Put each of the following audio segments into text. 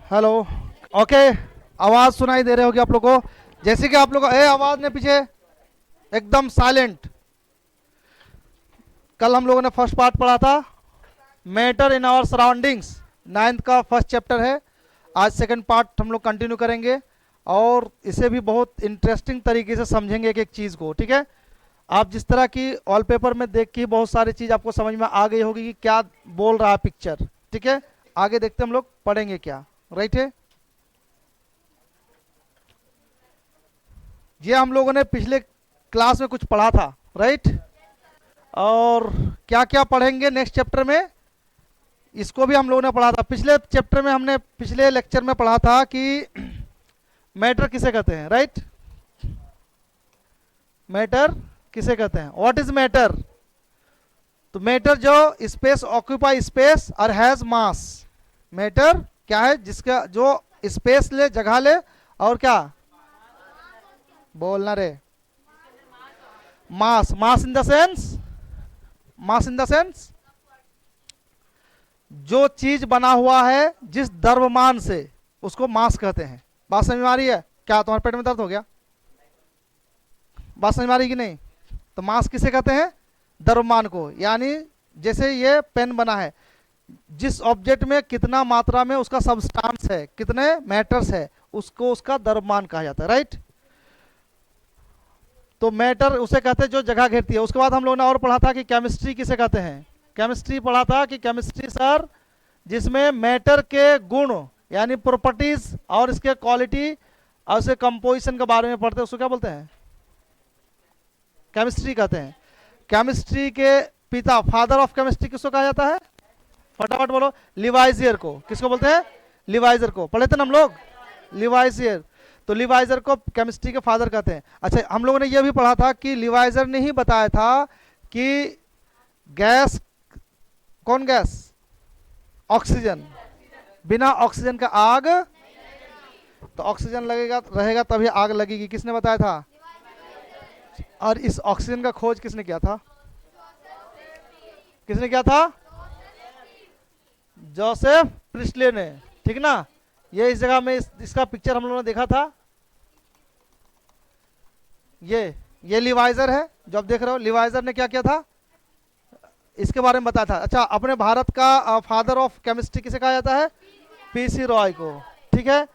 Hello. Okay. आवाज सुनाई दे रही होगी आप लोग को। जैसे कि आप लोग ए आवाज ने पीछे एकदम साइलेंट। कल हम लोगों ने फर्स्ट पार्ट पढ़ा था, matter in our surroundings. Ninth का फर्स्ट चैप्टर है। आज सेकंड पार्ट हम लोग कंटिन्यू करेंगे और इसे भी बहुत इंटरेस्टिंग तरीके से समझेंगे एक एक चीज़ को। ठीक है। आप जिस तरह की वॉलपेपर में देख के बहुत सारी चीज़ आपको समझ में आ गई होगी कि क्या बोल रहा है पिक्चर। ठीक है। आगे देखते हम लोग पढ़ेंगे क्या। राइट है। ये हम लोगों ने पिछले क्लास में कुछ पढ़ा था। राइट। और क्या क्या पढ़ेंगे नेक्स्ट चैप्टर में, इसको भी हम लोगों ने पढ़ा था। पिछले चैप्टर में हमने पिछले लेक्चर में पढ़ा था कि मैटर किसे कहते हैं। राइट। मैटर किसे कहते हैं, व्हाट इज मैटर। तो मैटर जो स्पेस ऑक्यूपाई स्पेस और हैज मास। मैटर क्या है, जिसका जो स्पेस ले, जगह ले, और क्या बोलना रे, mass. Mass in the sense, mass in the sense जो चीज बना हुआ है जिस द्रव्यमान से, उसको मास कहते हैं। बात समझ में आ रही है क्या? तुम्हारे पेट में दर्द हो गया? बात समझ में आ रही कि नहीं? तो मास किसे कहते हैं? द्रव्यमान को। यानी जैसे ये पेन बना है, जिस ऑब्जेक्ट में कितना मात्रा में उसका सब्सटेंस है, कितने मैटर्स है, उसको उसका द्रव्यमान कहा जाता है। राइट। तो मैटर उसे कहते हैं जो जगह घेरती है। उसके बाद हम लोगों ने और पढ़ा था कि केमिस्ट्री किसे कहते हैं। केमिस्ट्री पढ़ा था कि केमिस्ट्री सर जिसमें मैटर के गुण यानी प्रॉपर्टीज और इसके क्वालिटी और उसके कंपोजिशन के बारे में पढ़ते हैं, उसको क्या बोलते हैं? केमिस्ट्री कहते हैं। केमिस्ट्री के पिता, फादर ऑफ केमिस्ट्री किसको कहा जाता है? फटाफट बोलो। लिवाइजियर को। किसको बोलते हैं? लिवाइजर को। पढ़े थे ना हम लोग, लिवाइजियर। तो लिवाइजर को केमिस्ट्री के फादर कहते हैं। अच्छा, हम लोगों ने यह भी पढ़ा था कि लिवाइजर ने ही बताया था कि गैस, कौन गैस? ऑक्सीजन। बिना ऑक्सीजन का आग, तो ऑक्सीजन लगेगा रहेगा तभी आग लगेगी। किसने बताया था? और इस ऑक्सीजन का खोज किसने किया था? किसने किया था? जोसेफ प्रिस्टले ने। ठीक ना। ये इस जगह में इसका पिक्चर हम लोगों ने देखा था। ये लिवाइजर है जो आप देख रहे हो। लिवाइजर ने क्या किया था, इसके बारे में बताया था। अच्छा, अपने भारत का फादर ऑफ केमिस्ट्री किसे कहा जाता है? पीसी रॉय को। ठीक है।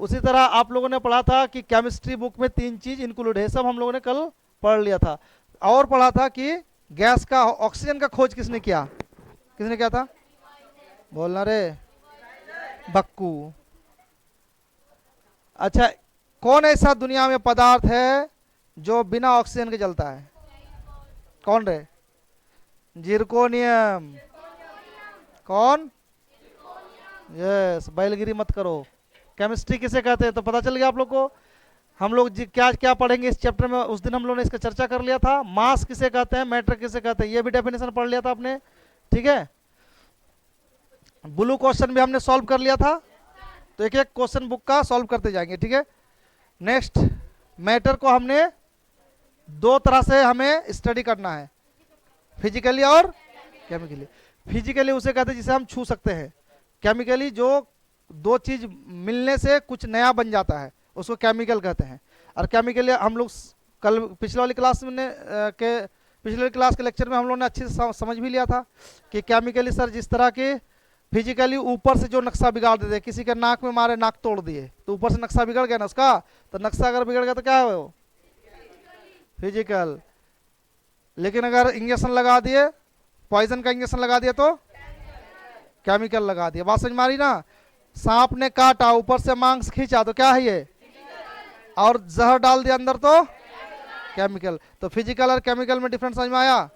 उसी तरह आप लोगों ने पढ़ा था कि केमिस्ट्री बुक में 3 चीज इंक्लूड है, सब हम लोगों ने कल पढ़ लिया था। और पढ़ा था कि गैस का, ऑक्सीजन का खोज किसने किया? किसने किया था? बोलना रे बक्कू। अच्छा, कौन ऐसा दुनिया में पदार्थ है जो बिना ऑक्सीजन के जलता है? कौन रे? जिरकोनियम। कौन? यस, बैलगिरी मत करो। केमिस्ट्री किसे कहते हैं तो पता चल गया आप लोग को। हम लोग क्या क्या पढ़ेंगे इस चैप्टर में, उस दिन हम लोगों ने इसका चर्चा कर लिया था। मास किसे कहते हैं, मैटर किसे कहते हैं, ये भी डेफिनेशन पढ़ लिया था आपने। ठीक है। ब्लू क्वेश्चन भी हमने सॉल्व कर लिया था। तो एक एक क्वेश्चन बुक का सॉल्व करते जाएंगे। ठीक है। नेक्स्ट, मैटर को हमने 2 तरह से हमें स्टडी करना है, फिजिकली और केमिकली। फिजिकली उसे कहते हैं जिसे हम छू सकते हैं। केमिकली जो 2 चीज मिलने से कुछ नया बन जाता है, उसको केमिकल कहते हैं। और केमिकली हम लोग कल पिछले वाली क्लास में पिछले क्लास के लेक्चर में हम लोगों ने अच्छे से समझ भी लिया था कि केमिकली सर जिस तरह के फिजिकली ऊपर से जो नक्शा बिगाड़ देते, किसी के नाक में मारे नाक तोड़ दिए, तो ऊपर से नक्शा बिगड़ गया ना उसका। तो नक्शा अगर बिगड़ गया तो क्या है वो? फिजिकल। लेकिन अगर इंजेक्शन लगा दिए, पॉइजन का इंजेक्शन लगा दिया तो केमिकल लगा दिया। बात समझ में आ रही ना। सांप ने काटा, ऊपर से मांस खींचा, तो क्या है ये? और जहर डाल दिया अंदर तो केमिकल। तो फिजिकल और केमिकल में डिफरेंस समझ में आया?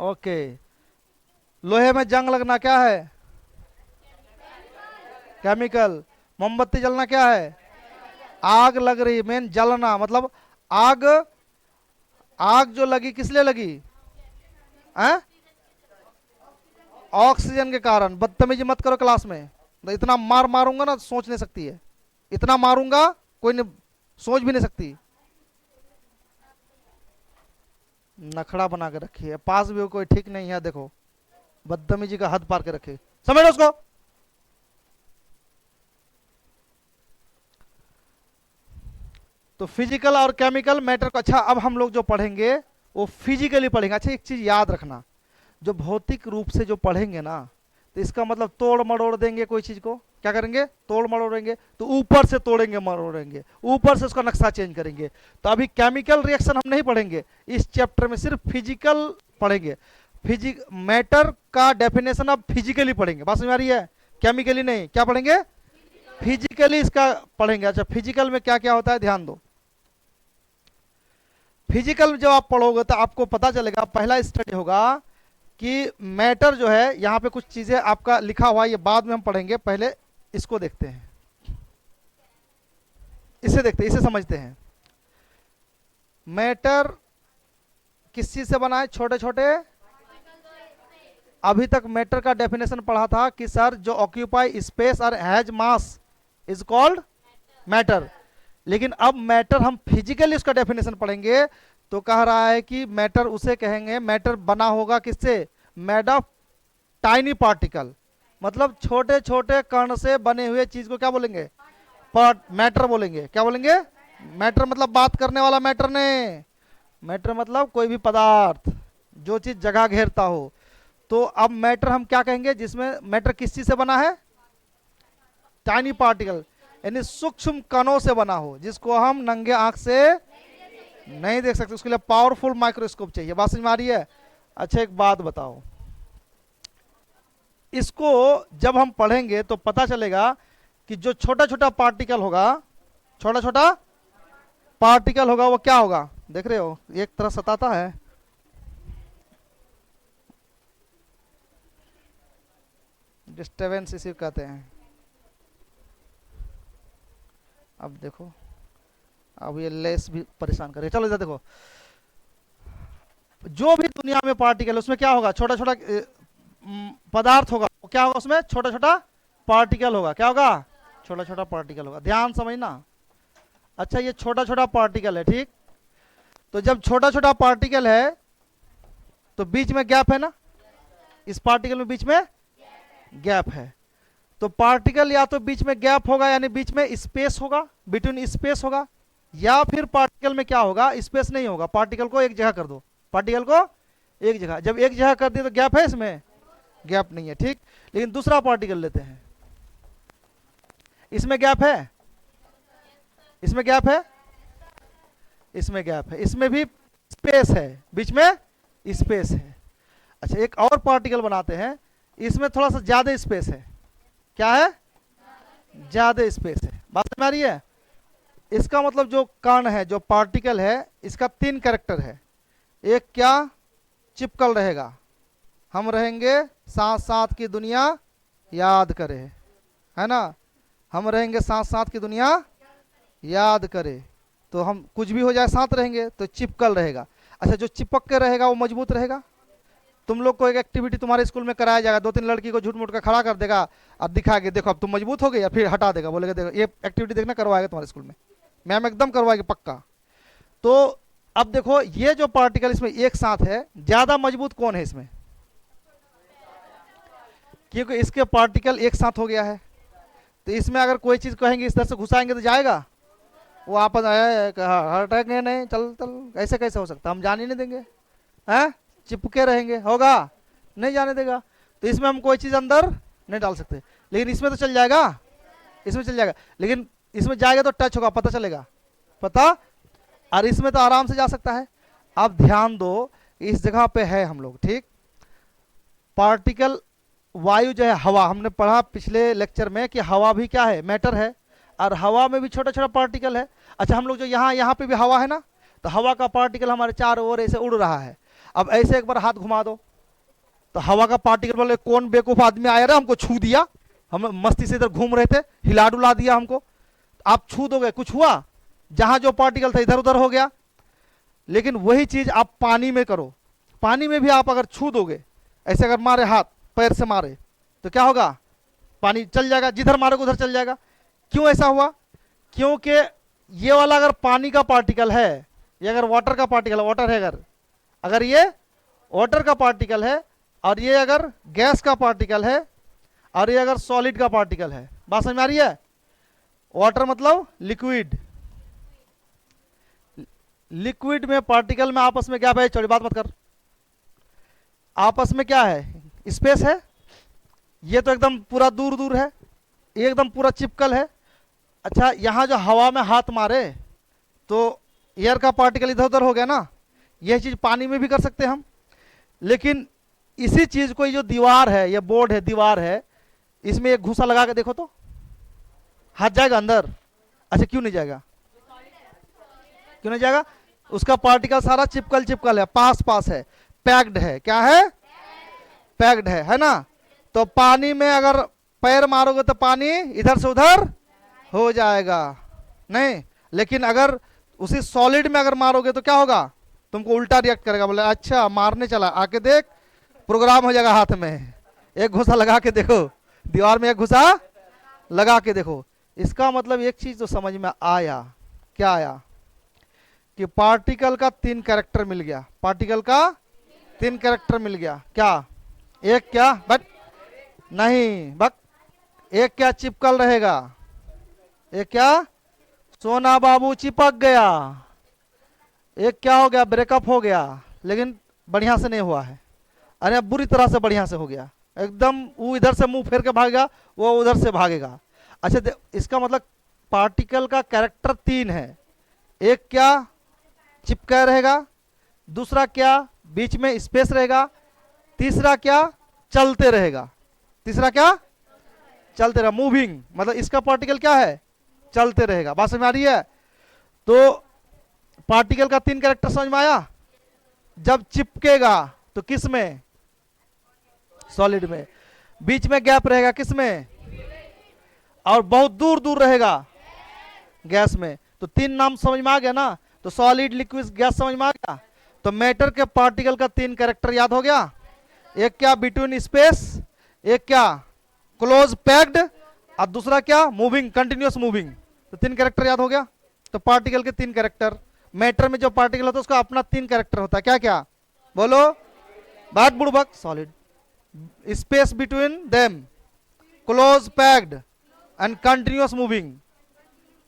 ओके। लोहे में जंग लगना क्या है? केमिकल। मोमबत्ती जलना क्या है? आग लग रही, मेन जलना मतलब आग। आग जो लगी किस लिए लगी? ऑक्सीजन के कारण। बदतमीजी मत करो क्लास में, तो इतना मार मारूंगा ना सोच नहीं सकती है। इतना मारूंगा कोई नहीं, सोच भी नहीं सकती। नखड़ा बना के रखी है, पास भी हो कोई ठीक नहीं है। देखो बदतमीजी का हद पार के रखे, समझ लो उसको। तो फिजिकल और केमिकल मैटर को, अच्छा अब हम लोग जो पढ़ेंगे वो फिजिकली पढ़ेंगे। अच्छा एक चीज याद रखना, जो भौतिक रूप से जो पढ़ेंगे ना, तो इसका मतलब तोड़ मरोड़ देंगे कोई चीज को, क्या करेंगे, तोड़ मरोड़ेंगे, तो ऊपर से तोड़ेंगे मरोड़ेंगे, ऊपर से उसका नक्शा चेंज करेंगे। तो अभी केमिकल रिएक्शन हम नहीं पढ़ेंगे इस चैप्टर में, सिर्फ फिजिकल पढ़ेंगे। मैटर का डेफिनेशन अब फिजिकली पढ़ेंगे, बात समझ में आ रही है, केमिकली नहीं, क्या पढ़ेंगे, फिजिकली इसका पढ़ेंगे। अच्छा फिजिकल में क्या क्या होता है ध्यान दो। फिजिकल में जब आप पढ़ोगे तो आपको पता चलेगा, पहला स्टडी होगा कि मैटर जो है, यहां पे कुछ चीजें आपका लिखा हुआ है, ये बाद में हम पढ़ेंगे, पहले इसको देखते हैं, इसे देखते हैं, इसे समझते हैं। मैटर किस चीज से बना है, छोटे छोटे, अभी तक मैटर का डेफिनेशन पढ़ा था कि सर जो ऑक्यूपाई स्पेस और has mass is called matter. लेकिन अब मैटर हम फिजिकली उसका डेफिनेशन पढ़ेंगे, तो कह रहा है कि मैटर उसे कहेंगे, मैटर बना होगा किससे, मेड ऑफ टाइनी पार्टिकल, मतलब छोटे छोटे कण से बने हुए चीज को क्या बोलेंगे, मैटर बोलेंगे। क्या बोलेंगे, मैटर मतलब बात करने वाला मैटर नहीं, मैटर मतलब कोई भी पदार्थ जो चीज जगह घेरता हो। तो अब मैटर हम क्या कहेंगे, जिसमें मैटर किस चीज से बना है, टाइनी पार्टिकल, यानी सूक्ष्म कणों से बना हो, जिसको हम नंगे आंख से नहीं देख सकते, उसके लिए पावरफुल माइक्रोस्कोप चाहिए। बात समझ में आ रही है। अच्छा एक बात बताओ, इसको जब हम पढ़ेंगे तो पता चलेगा कि जो छोटा छोटा पार्टिकल होगा, छोटा छोटा पार्टिकल होगा, वो क्या होगा, देख रहे हो एक तरह सताता है, डिस्टर्बेंस इसी कहते हैं। अब देखो, अब ये लेस भी परेशान करे, चलो इधर देखो, जो भी दुनिया में पार्टिकल है उसमें क्या होगा, छोटा छोटा पदार्थ होगा, क्या होगा उसमें, छोटा छोटा पार्टिकल होगा, क्या होगा, छोटा छोटा पार्टिकल होगा, ध्यान समझना। अच्छा ये छोटा छोटा पार्टिकल है, ठीक, तो जब छोटा छोटा पार्टिकल है तो बीच में गैप है ना, इस पार्टिकल में बीच में गैप है, तो पार्टिकल या तो बीच में गैप होगा, यानी बीच में स्पेस होगा, बिटवीन स्पेस होगा, या फिर पार्टिकल में क्या होगा, स्पेस नहीं होगा, पार्टिकल को एक जगह कर दो, पार्टिकल को एक जगह, जब एक जगह कर दिए तो गैप है, इसमें गैप नहीं है, ठीक। लेकिन दूसरा पार्टिकल लेते हैं, इसमें गैप है, इसमें गैप है, इसमें गैप है, इसमें भी स्पेस है, बीच में स्पेस है। अच्छा एक और पार्टिकल बनाते हैं, इसमें थोड़ा सा ज्यादा स्पेस है, क्या है, ज्यादा स्पेस है, बात समझ में आ रही है। इसका मतलब जो कण है, जो पार्टिकल है, इसका 3 कैरेक्टर है। एक क्या, चिपकल रहेगा, हम रहेंगे साथ साथ की दुनिया याद करे, है ना, हम रहेंगे साथ साथ की दुनिया याद करे, तो हम कुछ भी हो जाए साथ रहेंगे, तो चिपकल रहेगा। अच्छा जो चिपक के रहेगा वो मजबूत रहेगा। तुम लोग को एक एक्टिविटी तुम्हारे स्कूल में कराया जाएगा, 2-3 लड़की को झूठ मूठ का खड़ा कर देगा और दिखा के देखो अब तुम मजबूत हो गए, या फिर हटा देगा, बोलेगा देखो ये एक्टिविटी देखना, करवाएगा तुम्हारे स्कूल में, मैम एकदम करवाएगी पक्का। तो अब देखो ये जो पार्टिकल इसमें एक साथ है, ज्यादा मजबूत कौन है इसमें, क्योंकि इसके पार्टिकल एक साथ हो गया है, तो इसमें अगर कोई चीज कहेंगे इस तरह से घुसाएंगे तो जाएगा, वो आपस हटेंगे नहीं, चल चल, ऐसे कैसे हो सकता, हम जाने नहीं देंगे, हैं, चिपके रहेंगे, होगा नहीं, जाने देगा। तो इसमें हम कोई चीज अंदर नहीं डाल सकते, लेकिन इसमें तो चल जाएगा, इसमें चल जाएगा, लेकिन इसमें जाएगा तो टच होगा, पता चलेगा, पता, और इसमें तो आराम से जा सकता है। अब ध्यान दो, इस जगह पे है हम लोग, ठीक, पार्टिकल वायु जो है, हवा, हमने पढ़ा पिछले लेक्चर में कि हवा भी क्या है, मैटर है, और हवा में भी छोटा छोटा पार्टिकल है। अच्छा हम लोग जो यहाँ पे भी हवा है ना, तो हवा का पार्टिकल हमारे चारों ओर ऐसे उड़ रहा है। अब ऐसे एक बार हाथ घुमा दो, तो हवा का पार्टिकल बोले कौन बेवकूफ आदमी आया रहा, हमको छू दिया, हम मस्ती से इधर घूम रहे थे, हिला डुला दिया हमको, आप छू दोगे, कुछ हुआ, जहां जो पार्टिकल था इधर उधर हो गया। लेकिन वही चीज आप पानी में करो, पानी में भी आप अगर छू दोगे, ऐसे अगर मारे हाथ पैर से मारे, तो क्या होगा, पानी चल जाएगा, जिधर मारोगे उधर चल जाएगा। क्यों ऐसा हुआ, क्योंकि ये वाला अगर पानी का पार्टिकल है, ये अगर वाटर का पार्टिकल, वाटर है, अगर ये वाटर का पार्टिकल है, और ये अगर गैस का पार्टिकल है, और ये अगर सॉलिड का पार्टिकल है, बात समझ में आ रही है। वाटर मतलब लिक्विड, लिक्विड में पार्टिकल में आपस में क्या है, चौड़ी बात मत कर, आपस में क्या है, स्पेस है। ये तो एकदम पूरा दूर दूर है, ये एकदम पूरा चिपकल है। अच्छा, यहाँ जो हवा में हाथ मारे तो एयर का पार्टिकल इधर उधर हो गया ना। यह चीज़ पानी में भी कर सकते हैं हम, लेकिन इसी चीज़ को, ये जो दीवार है, ये बोर्ड है, दीवार है, इसमें एक घूसा लगा के देखो तो हाथ जाएगा अंदर? अच्छा, क्यों नहीं जाएगा? क्यों नहीं जाएगा? उसका पार्टिकल सारा चिपकल चिपकल है, पास पास है, पैक्ड है। क्या है? पैक्ड है ना। तो पानी में अगर पैर मारोगे तो पानी इधर से उधर हो जाएगा नहीं, लेकिन अगर उसी सॉलिड में अगर मारोगे तो क्या होगा? तुमको उल्टा रिएक्ट करेगा, बोले अच्छा मारने चला, आके देख प्रोग्राम हो जाएगा हाथ में। एक घुसा लगा के देखो, दीवार में एक घुसा लगा के देखो। इसका मतलब एक चीज तो समझ में आया, क्या आया? कि पार्टिकल का 3 कैरेक्टर मिल गया। पार्टिकल का 3 कैरेक्टर मिल गया। क्या? एक क्या बट नहीं बक, एक क्या चिपकल रहेगा, एक क्या सोना बाबू चिपक गया, एक क्या हो गया ब्रेकअप हो गया, लेकिन बढ़िया से नहीं हुआ है। अरे बुरी तरह से बढ़िया से हो गया, एकदम वो इधर से मुंह फेर के भागेगा, वो उधर से भागेगा। अच्छा, इसका मतलब पार्टिकल का कैरेक्टर 3 है। एक क्या चिपका रहेगा, दूसरा क्या बीच में स्पेस रहेगा, तीसरा क्या चलते रहेगा। तीसरा क्या चलते रहेगा, मूविंग, मतलब इसका पार्टिकल क्या है? चलते रहेगा। बात समझ में आ रही है? तो पार्टिकल का 3 कैरेक्टर समझ में आया। जब चिपकेगा तो किस में? सॉलिड में। बीच में गैप रहेगा किस में? और बहुत दूर दूर रहेगा गैस में। तो 3 नाम समझ में आ गया ना। तो सॉलिड, लिक्विड, गैस समझ में आ गया। तो मैटर के पार्टिकल का 3 कैरेक्टर याद हो गया। एक क्या बिटवीन स्पेस, एक क्या क्लोज पैक्ड, और दूसरा क्या मूविंग, कंटिन्यूअस मूविंग। तो 3 कैरेक्टर याद हो गया। तो पार्टिकल के 3 कैरेक्टर, मैटर में जो पार्टिकल होता है उसका अपना 3 कैरेक्टर होता है। क्या क्या बोलो? बात बुड़बक। Solid, space between them, close packed and continuous moving.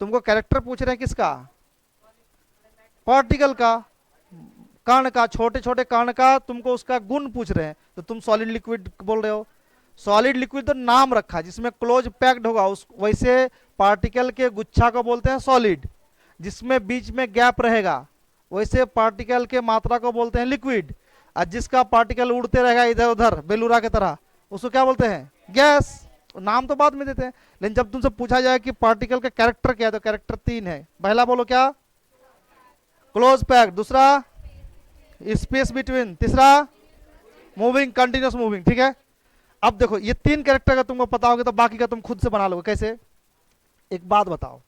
तुमको कैरेक्टर पूछ रहे हैं किसका? पार्टिकल का, कण का, छोटे छोटे कण का तुमको उसका गुण पूछ रहे हैं। तो तुम सॉलिड लिक्विड बोल रहे हो। सॉलिड लिक्विड तो नाम रखा जिसमें क्लोज पैक्ड होगा, उस वैसे पार्टिकल के गुच्छा को बोलते हैं सॉलिड। जिसमें बीच में गैप रहेगा वैसे पार्टिकल के मात्रा को बोलते हैं लिक्विड। और जिसका पार्टिकल उड़ते रहेगा इधर उधर बेलूरा की तरह, उसको क्या बोलते हैं? गैस। नाम तो बाद में देते हैं, लेकिन जब तुमसे पूछा जाए कि पार्टिकल का कैरेक्टर क्या है, तो कैरेक्टर 3 है। पहला बोलो क्या? क्लोज पैक्ड, दूसरा स्पेस बिटवीन, तीसरा मूविंग, कंटिन्यूअस मूविंग। ठीक है, अब देखो ये 3 कैरेक्टर का तुमको पता होगा तो बाकी का तुम खुद से बना लोगे। कैसे? एक बात बताओ,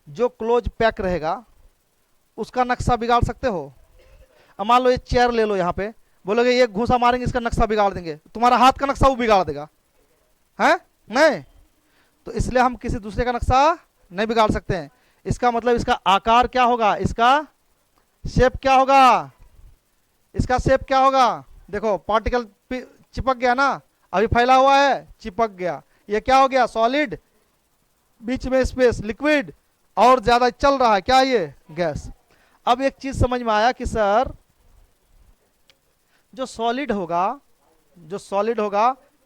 जो क्लोज पैक रहेगा उसका नक्शा बिगाड़ सकते हो? अब मान लो ये चेयर ले लो, यहाँ पे बोलोगे एक घूसा मारेंगे इसका नक्शा बिगाड़ देंगे, तुम्हारा हाथ का नक्शा वो बिगाड़ देगा, है नहीं? तो इसलिए हम किसी दूसरे का नक्शा नहीं बिगाड़ सकते हैं। इसका मतलब इसका आकार क्या होगा, इसका शेप क्या होगा, इसका शेप क्या होगा? देखो पार्टिकल चिपक गया ना, अभी फैला हुआ है, चिपक गया। ये क्या हो गया? सॉलिड, बीच में स्पेस, लिक्विड, और ज्यादा चल रहा है क्या? ये गैस। अब एक चीज समझ में आया कि सर जो सॉलिड होगा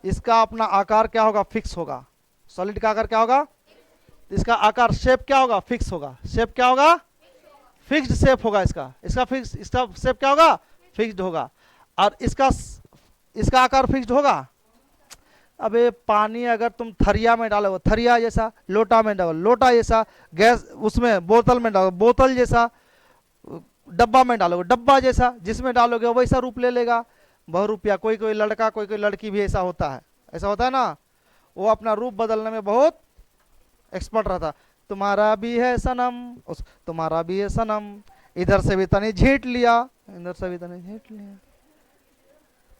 इसका अपना आकार क्या होगा? फिक्स होगा। सॉलिड का आकार क्या होगा? इसका आकार, शेप क्या होगा? फिक्स होगा। शेप क्या होगा? फिक्स्ड शेप होगा इसका शेप क्या होगा? फिक्स्ड होगा। और इसका आकार फिक्स्ड होगा। अबे पानी अगर तुम थरिया में डालोगे, थरिया जैसा, लोटा में डालो, लोटा जैसा, गैस उसमें बोतल में डालो, बोतल जैसा, डब्बा में डालोगे, डब्बा जैसा, जिसमें डालोगे वैसा रूप ले लेगा। बहुरूपिया, कोई कोई लड़का कोई कोई लड़की भी ऐसा होता है ना, वो अपना रूप बदलने में बहुत एक्सपर्ट रहता। तुम्हारा भी है सनम, तुम्हारा भी है सनम, इधर से भी तनी झीट लिया, इधर से भी तनी झीट लिया।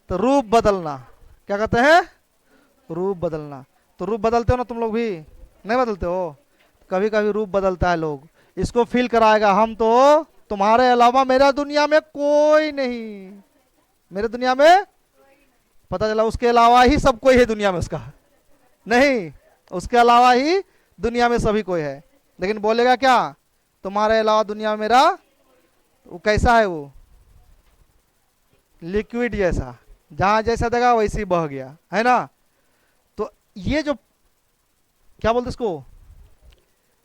तो रूप बदलना क्या कहते हैं? रूप बदलना। तो रूप बदलते हो ना तुम लोग भी? नहीं बदलते हो? कभी कभी रूप बदलता है लोग, इसको फील कराएगा हम तो तुम्हारे अलावा मेरा दुनिया में कोई नहीं, मेरे दुनिया में पता चला उसके अलावा ही सब कोई है दुनिया में, उसका नहीं, उसके अलावा ही दुनिया में सभी कोई है। लेकिन बोलेगा क्या? तुम्हारे अलावा दुनिया में मेरा वो कैसा है, वो लिक्विड जैसा, जहां जैसा देगा वैसे ही बह गया, है ना। तो ये जो क्या बोलते इसको,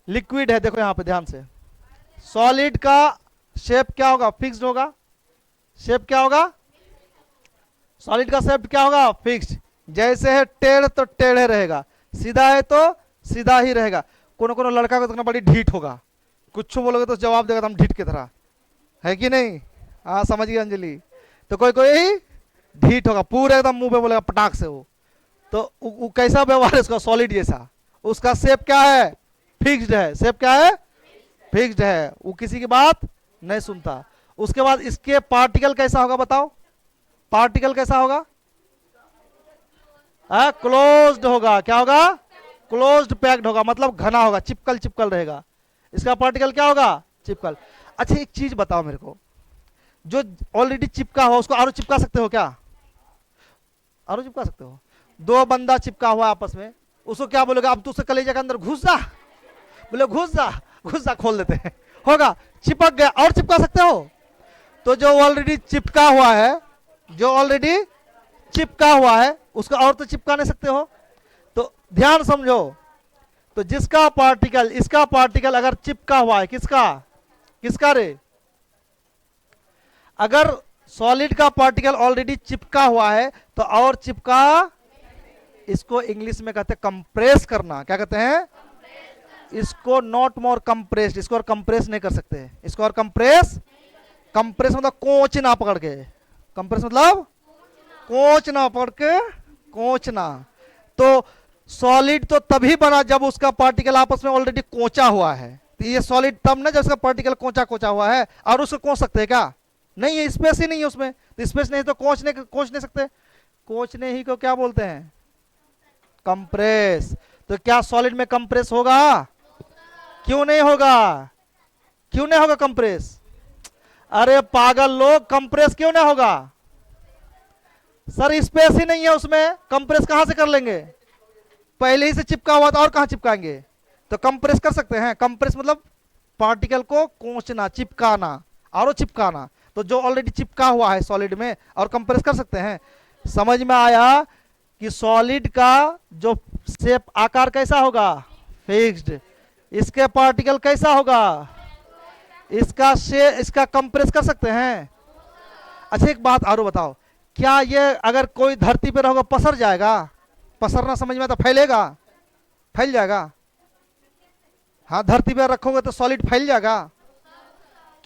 लिक्विड है, देखो यहां पे ध्यान से, सॉलिड का शेप क्या होगा, फिक्स्ड होगा। शेप क्या होगा, सॉलिड का शेप क्या होगा, फिक्स्ड। जैसे है टेढ़ तो टेढ़े रहेगा, सीधा है तो सीधा ही रहेगा। कोनो कोनो लड़का को तो बड़ी ढीठ होगा, कुछ बोलोगे तो जवाब देगा हम ढीठ की तरह, है कि नहीं। हाँ समझ गई अंजलि। तो कोई कोई ढीठ होगा, पूरे एकदम मुंह पे बोलेगा पटाख से वो। तो वो कैसा व्यवहार है उसका, सॉलिड जैसा। उसका शेप क्या है, फिक्स्ड है। शेप क्या है, फिक्स्ड है। वो किसी की बात नहीं सुनता। उसके बाद इसके पार्टिकल कैसा होगा बताओ, पार्टिकल कैसा होगा, क्लोज्ड होगा। क्या होगा, क्लोज्ड पैक्ड होगा, मतलब घना होगा, चिपकल चिपकल रहेगा। इसका पार्टिकल क्या होगा, चिपकल। अच्छा एक चीज बताओ मेरे को, जो ऑलरेडी चिपका हुआ उसको और चिपका सकते हो क्या, और चिपका सकते हो। दो बंदा चिपका हुआ आपस में, उसको क्या बोलोगे, अब तू उसके कलेजे के अंदर घुस जा, बोले घुस जा, घुस जा, खोल देते हैं, होगा, चिपक गया। और चिपका सकते हो। तो जो ऑलरेडी चिपका हुआ है, जो ऑलरेडी चिपका हुआ है उसको और तो चिपका नहीं सकते हो। तो ध्यान समझो, तो जिसका पार्टिकल, इसका पार्टिकल अगर चिपका हुआ है, किसका, किसका रे, अगर सॉलिड का पार्टिकल ऑलरेडी चिपका हुआ है तो और चिपका, इसको इंग्लिश में कहते हैं कंप्रेस करना। क्या कहते हैं, इसको नॉट मोर कंप्रेस्ड, इसको और कंप्रेस नहीं कर सकते, इसको और कंप्रेस, कंप्रेस मतलब कोचना पकड़ के, कंप्रेस मतलब कोचना पकड़ के, कोचना। तो सॉलिड तो तभी बना जब उसका पार्टिकल आपस में ऑलरेडी कोचा हुआ है। तो ये सॉलिड तब ना जब उसका पार्टिकल कोचा कोचा हुआ है। और उसको कोच सकते हैं क्या, नहीं है, स्पेस ही नहीं है उसमें। तो स्पेस नहीं तो कोच नहीं सकते। कोचने ही को क्या बोलते हैं, कंप्रेस। तो क्या सॉलिड में कंप्रेस होगा, क्यों नहीं होगा, क्यों नहीं होगा कंप्रेस, अरे पागल लोग, कंप्रेस क्यों नहीं होगा, सर स्पेस ही नहीं है उसमें, कंप्रेस कहां से कर लेंगे, पहले ही से चिपका हुआ था और कहां चिपकाएंगे। तो कंप्रेस कर सकते हैं, कंप्रेस मतलब पार्टिकल को कोंचना, चिपकाना और चिपकाना। तो जो ऑलरेडी चिपका हुआ है सॉलिड में और कंप्रेस कर सकते हैं। समझ में आया कि सॉलिड का जो शेप, आकार कैसा होगा, फिक्स्ड। इसके पार्टिकल कैसा होगा, इसका शेप, इसका कंप्रेस कर सकते हैं। अच्छा एक बात और बताओ, क्या ये अगर कोई धरती पे रहोगा पसर जाएगा, पसरना समझ में आता, फैलेगा, फैल जाएगा। हाँ धरती पे रखोगे तो सॉलिड फैल जाएगा,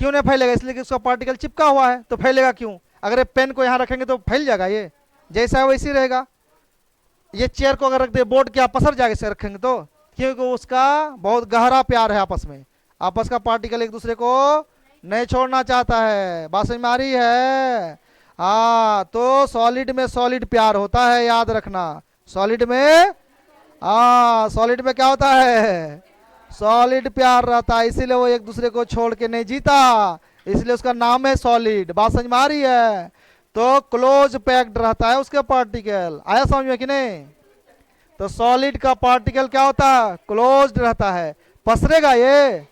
क्यों नहीं फैलेगा, इसलिए कि उसका पार्टिकल चिपका हुआ है। तो फैलेगा क्यों, अगर ये पेन को यहां रखेंगे तो फैल जाएगा, ये जैसा है वैसे ही रहेगा। ये चेयर को अगर रख दे बोर्ड, क्या पसर जाएगा इसे रखेंगे तो, क्योंकि उसका बहुत गहरा प्यार है आपस में, आपस का पार्टिकल एक दूसरे को नहीं छोड़ना चाहता है। बात समझ में आ रही है। हाँ तो सॉलिड में सॉलिड प्यार होता है, याद रखना। सॉलिड में, हाँ सॉलिड में क्या होता है, सॉलिड प्यार रहता है, इसीलिए वो एक दूसरे को छोड़ के नहीं जीता, इसलिए उसका नाम है सॉलिड। बात समझ में आ रही है। तो क्लोज पैक्ड रहता है उसके पार्टिकल, आया समझ में कि नहीं। तो सॉलिड का पार्टिकल क्या होता है, क्लोज्ड रहता है। पसरेगा ये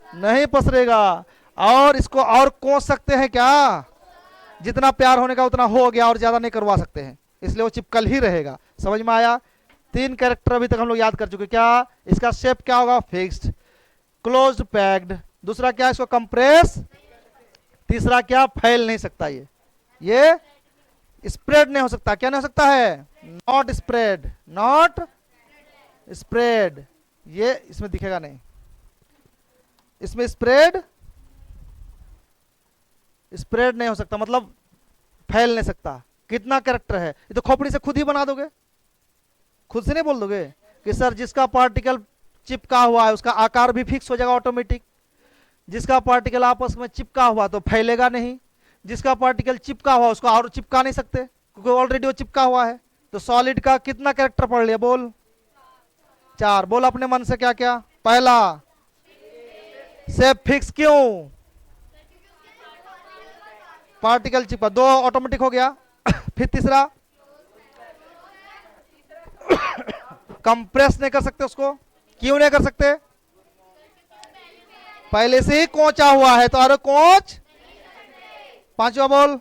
नहीं पसरेगा। और इसको और कोस सकते हैं क्या, जितना प्यार होने का उतना हो गया, और ज्यादा नहीं करवा सकते हैं, इसलिए वो चिपकल ही रहेगा। समझ में आया। तीन कैरेक्टर अभी तक हम लोग याद कर चुके। क्या, इसका शेप क्या होगा, फिक्स्ड, क्लोज्ड पैक्ड। दूसरा क्या, इसको कंप्रेस। तीसरा क्या, फैल नहीं सकता, ये स्प्रेड नहीं हो सकता। क्या नहीं हो सकता है, नॉट स्प्रेड, नॉट स्प्रेड। ये इसमें दिखेगा नहीं, इसमें स्प्रेड, स्प्रेड नहीं हो सकता, मतलब फैल नहीं सकता। कितना कैरेक्टर है, ये तो खोपड़ी से खुद ही बना दोगे, खुद से नहीं बोल दोगे कि सर जिसका पार्टिकल चिपका हुआ है उसका आकार भी फिक्स हो जाएगा ऑटोमेटिक। जिसका पार्टिकल आपस में चिपका हुआ तो फैलेगा नहीं, जिसका पार्टिकल चिपका हुआ उसको और चिपका नहीं सकते क्योंकि ऑलरेडी वो चिपका हुआ है। तो सॉलिड का कितना कैरेक्टर पढ़ लिया, बोल, 4। बोल अपने मन से क्या क्या। पहला, शेप फिक्स, क्यों, पार्टिकल चिपका, 2 ऑटोमेटिक हो गया। फिर तीसरा, कंप्रेस नहीं कर सकते उसको, क्यों नहीं कर सकते, पहले से ही कोचा हुआ है तो, अरे कोच पांचवा बोल,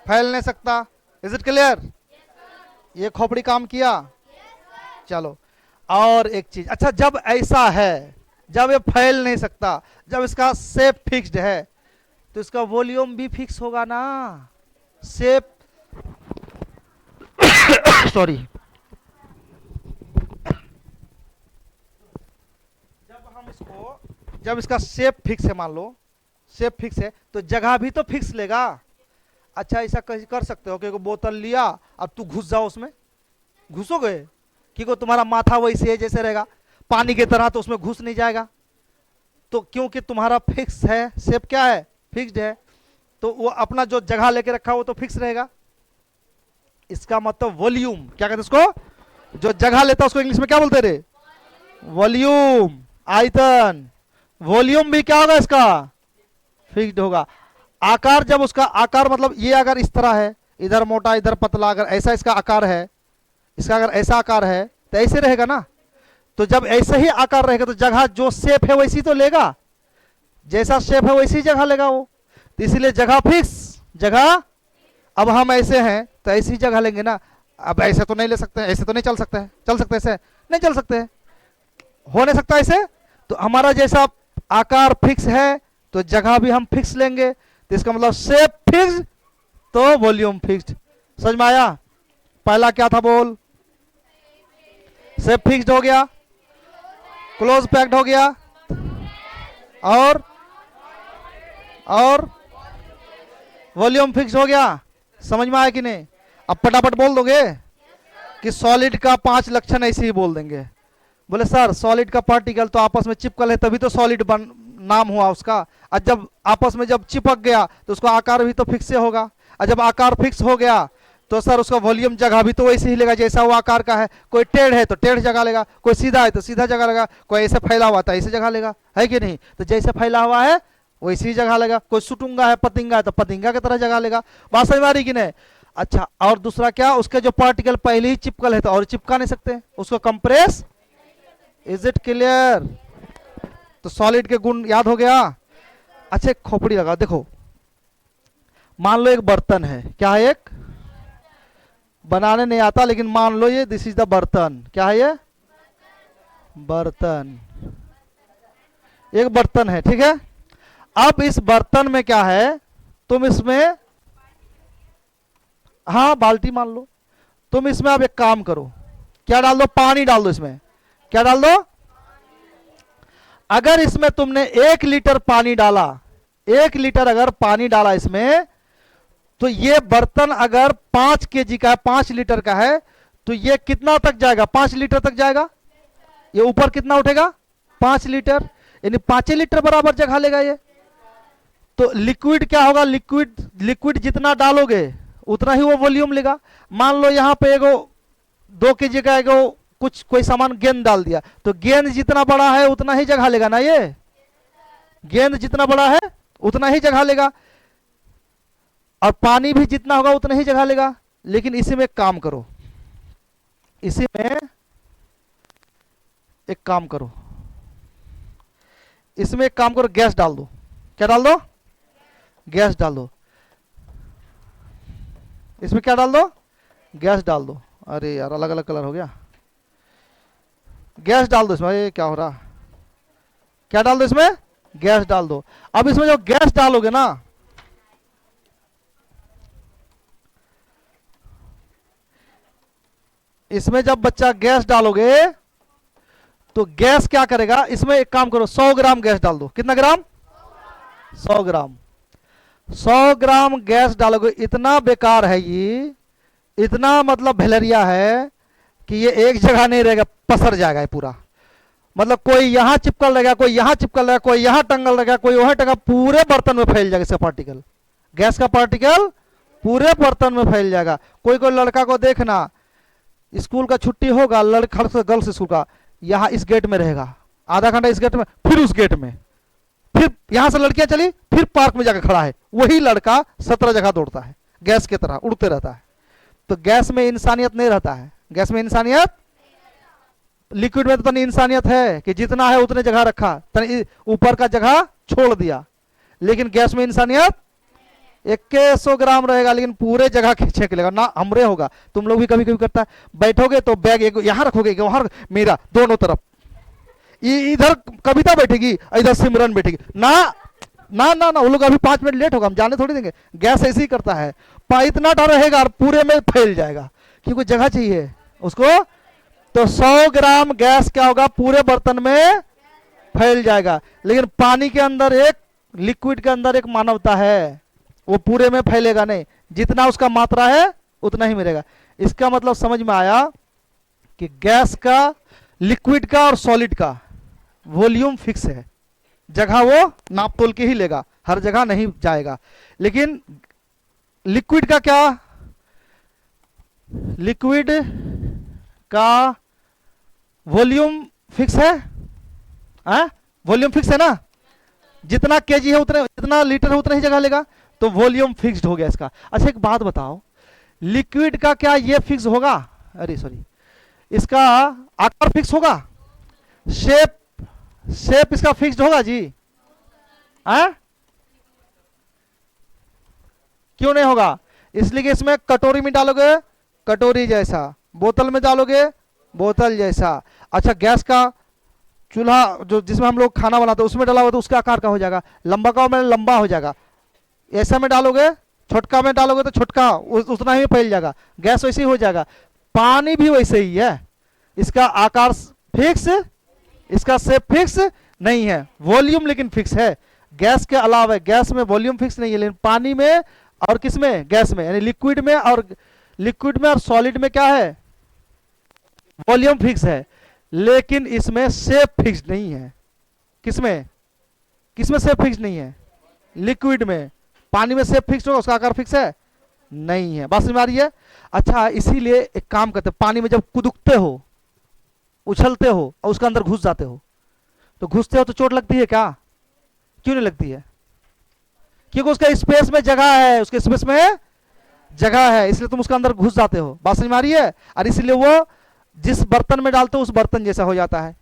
फैल नहीं सकता। Is it clear? ये खोपड़ी काम किया? चलो और एक चीज, अच्छा जब ऐसा है, जब ये फैल नहीं सकता, जब इसका शेप फिक्स्ड है, तो इसका वॉल्यूम भी फिक्स होगा ना। शेप सॉरी, जब हम इसको, जब इसका शेप फिक्स है, मान लो शेप फिक्स है, तो जगह भी तो फिक्स लेगा। अच्छा ऐसा कर सकते हो कि बोतल लिया, अब तू घुस जाओ उसमें, घुसोगे? क्योंकि तुम्हारा माथा वैसे है जैसे रहेगा, पानी की तरह, तो उसमें घुस नहीं जाएगा। तो क्योंकि तुम्हारा फिक्स है, शेप क्या है, फिक्स्ड है, तो वो अपना जो जगह लेके रखा वो तो फिक्स रहेगा। इसका मतलब वॉल्यूम, क्या कहते हैं उसको, जो जगह लेता है उसको इंग्लिश में क्या बोलते रे? वॉल्यूम, आयतन। वॉल्यूम भी क्या होगा इसका, फिक्स्ड होगा। आकार, जब उसका आकार मतलब ये अगर इस तरह है, इधर मोटा इधर पतला, अगर ऐसा इसका आकार है, इसका अगर ऐसा आकार है तो ऐसे रहेगा ना। तो जब ऐसे ही आकार रहेगा तो जगह जो शेप है वैसी तो लेगा, जैसा शेप है वैसी जगह लेगा वो। तो इसीलिए जगह फिक्स, जगह, अब हम ऐसे हैं तो ऐसी जगह लेंगे ना। अब ऐसे तो नहीं ले सकते, ऐसे तो नहीं चल सकते हैं, चल सकते ऐसे नहीं चल सकते हैं, हो नहीं सकता ऐसे। तो हमारा जैसा आकार फिक्स है तो जगह भी हम फिक्स लेंगे, तो इसका मतलब शेप फिक्स तो वॉल्यूम फिक्स्ड। समझ में आया? पहला क्या था बोल, शेप फिक्स्ड हो गया, क्लोज पैक्ड हो गया, और वॉल्यूम फिक्स हो गया। समझ में आया कि नहीं? अब फटाफट बोल दोगे कि सॉलिड का 5 लक्षण ऐसे ही बोल देंगे। बोले सर सॉलिड का पार्टिकल तो आपस में चिपकल है तभी तो सॉलिड नाम हुआ उसका, और जब आपस में जब चिपक गया तो उसका आकार भी तो फिक्स से होगा, और जब आकार फिक्स हो गया तो सर उसका वॉल्यूम जगह भी तो वैसे ही लेगा जैसा वो आकार का है। कोई टेढ़ है तो टेढ़ जगह लेगा, कोई सीधा है तो सीधा जगह लेगा, कोई ऐसे फैला हुआ तो ऐसे जगह लेगा, है कि नहीं? तो जैसे फैला हुआ है वैसी ही जगह लेगा। कोई सुटुंगा है, पतिंगा है तो पतिंगा की तरह जगह लेगा। बात समझ में आ रही कि नहीं? अच्छा, और दूसरा क्या, उसके जो पार्टिकल पहले ही चिपकल है तो और चिपका नहीं सकते, उसको कंप्रेस। Is it clear? तो सॉलिड के गुण याद हो गया। अच्छा एक खोपड़ी लगा, देखो मान लो एक बर्तन है, क्या है, एक बनाने नहीं आता लेकिन मान लो ये दिस इज द बर्तन, क्या है ये, बर्तन, एक बर्तन है, ठीक है। अब इस बर्तन में क्या है, तुम इसमें, हाँ बाल्टी मान लो, तुम इसमें अब एक काम करो, क्या डाल दो, पानी डाल दो इसमें, क्या डाल दो। अगर इसमें तुमने 1 लीटर पानी डाला, 1 लीटर अगर पानी डाला इसमें, तो ये बर्तन अगर 5 केजी का है, 5 लीटर का है, तो ये कितना तक जाएगा, 5 लीटर तक जाएगा। ये ऊपर कितना उठेगा, 5 लीटर, यानी 5 लीटर बराबर जगह लेगा ये। तो लिक्विड क्या होगा, लिक्विड जितना डालोगे उतना ही वो वॉल्यूम लेगा। मान लो यहां पे एगो 2 केजी का एगो कुछ कोई सामान गेंद डाल दिया, तो गेंद जितना बड़ा है उतना ही जगह लेगा ना, ये गेंद जितना बड़ा है उतना ही जगह लेगा, और पानी भी जितना होगा उतना ही जगह लेगा। लेकिन इसी में एक काम करो, इसी में एक काम करो, इसमें एक काम करो, गैस डाल दो, क्या डाल दो, गैस डाल दो, इसमें क्या डाल दो, गैस डाल दो। अरे यार अलग अलग कलर हो गया, गैस डाल दो इसमें, ये क्या हो रहा, क्या डाल दो इसमें, गैस डाल दो। अब इसमें जो गैस डालोगे ना, इसमें जब बच्चा गैस डालोगे तो गैस क्या करेगा, इसमें एक काम करो, 100 ग्राम गैस डाल दो, कितना ग्राम, 100 ग्राम, 100 ग्राम गैस डालोगे। इतना बेकार है ये, इतना मतलब भेलरिया है कि ये एक जगह नहीं रहेगा, पसर जाएगा ये पूरा। मतलब कोई यहां चिपकल रहेगा, कोई यहां चिपकल रहेगा, कोई यहां टंगल रहेगा, कोई वहां टंगा, पूरे बर्तन में फैल जाएगा इसका पार्टिकल, गैस का पार्टिकल पूरे बर्तन में फैल जाएगा। कोई कोई लड़का को देखना, स्कूल का छुट्टी होगा, लड़का गर्ल्स स्कूल का, यहां इस गेट में रहेगा, आधा घंटा इस गेट में, फिर उस गेट में, फिर यहां से लड़कियां चली, फिर पार्क में जाकर खड़ा है, वही लड़का 17 जगह दौड़ता है, गैस की तरह उड़ते रहता है। तो गैस में इंसानियत नहीं रहता है, गैस में इंसानियत, लिक्विड में तो तनी इंसानियत है कि जितना है उतने जगह रखा, तनी ऊपर का जगह छोड़ दिया। लेकिन गैस में इंसानियत 2100 ग्राम रहेगा, लेकिन पूरे जगह छेक लेगा ना, हमरे होगा। तुम लोग भी कभी कभी करता है, बैठोगे तो बैग एक यहां रखोगे, एक वहां, मेरा दोनों तरफ, इधर कविता बैठेगी, इधर सिमरन बैठेगी ना ना ना ना, वो लोग अभी 5 मिनट लेट होगा, हम जाने थोड़ी देंगे। गैस ऐसे ही करता है, इतना डर रहेगा और पूरे में फैल जाएगा, क्योंकि जगह चाहिए उसको। तो 100 ग्राम गैस क्या होगा, पूरे बर्तन में फैल जाएगा। लेकिन पानी के अंदर एक, लिक्विड के अंदर एक मानवता है, वो पूरे में फैलेगा नहीं, जितना उसका मात्रा है उतना ही मिलेगा। इसका मतलब समझ में आया कि गैस का, लिक्विड का और सॉलिड का वॉल्यूम फिक्स है, जगह वो नाप तोल के ही लेगा, हर जगह नहीं जाएगा। लेकिन लिक्विड का क्या, लिक्विड का वॉल्यूम फिक्स है, वॉल्यूम फिक्स है ना, जितना केजी है उतने, जितना लीटर है उतना ही जगह लेगा, तो वॉल्यूम फिक्स्ड हो गया इसका। अच्छा एक बात बताओ, लिक्विड का क्या ये फिक्स होगा, अरे सॉरी, इसका आकार फिक्स होगा, शेप इसका फिक्स्ड होगा जी, क्यों नहीं होगा? इसलिए कि इसमें कटोरी में डालोगे कटोरी जैसा, बोतल में डालोगे बोतल जैसा। अच्छा गैस का चूल्हा जो जिसमें हम लोग खाना बनाते हैं उसमें डाला हुआ तो उसका आकार का हो जाएगा, लंबा का में लंबा हो जाएगा, ऐसा में डालोगे छोटका में डालोगे तो छोटका उतना ही फैल जाएगा, गैस वैसे ही हो जाएगा। पानी भी वैसे ही है, इसका आकार फिक्स, इसका शेप फिक्स नहीं है, वॉल्यूम लेकिन फिक्स है। गैस के अलावा, गैस में वॉल्यूम फिक्स नहीं है, लेकिन पानी में और किसमें, गैस में, यानी लिक्विड में और सॉलिड में क्या है, वॉल्यूम फिक्स है, लेकिन इसमें शेप फिक्स नहीं है। किसमें शेप फिक्स नहीं है? लिक्विड में। पानी में शेप फिक्स होगा, उसका आकार फिक्स है नहीं है। बात समझ में आ रही है? अच्छा इसीलिए एक काम करते हैं, पानी में जब कूदते हो, उछलते हो और उसके अंदर घुस जाते हो, तो घुसते हो तो चोट लगती है क्या? क्यों नहीं लगती है? क्योंकि उसका स्पेस में जगह है, उसके स्पेस में जगह है, इसलिए तुम उसके अंदर घुस जाते हो। बात समझ में आ रही है? और इसलिए वो जिस बर्तन में डालते हो उस बर्तन जैसा हो जाता है।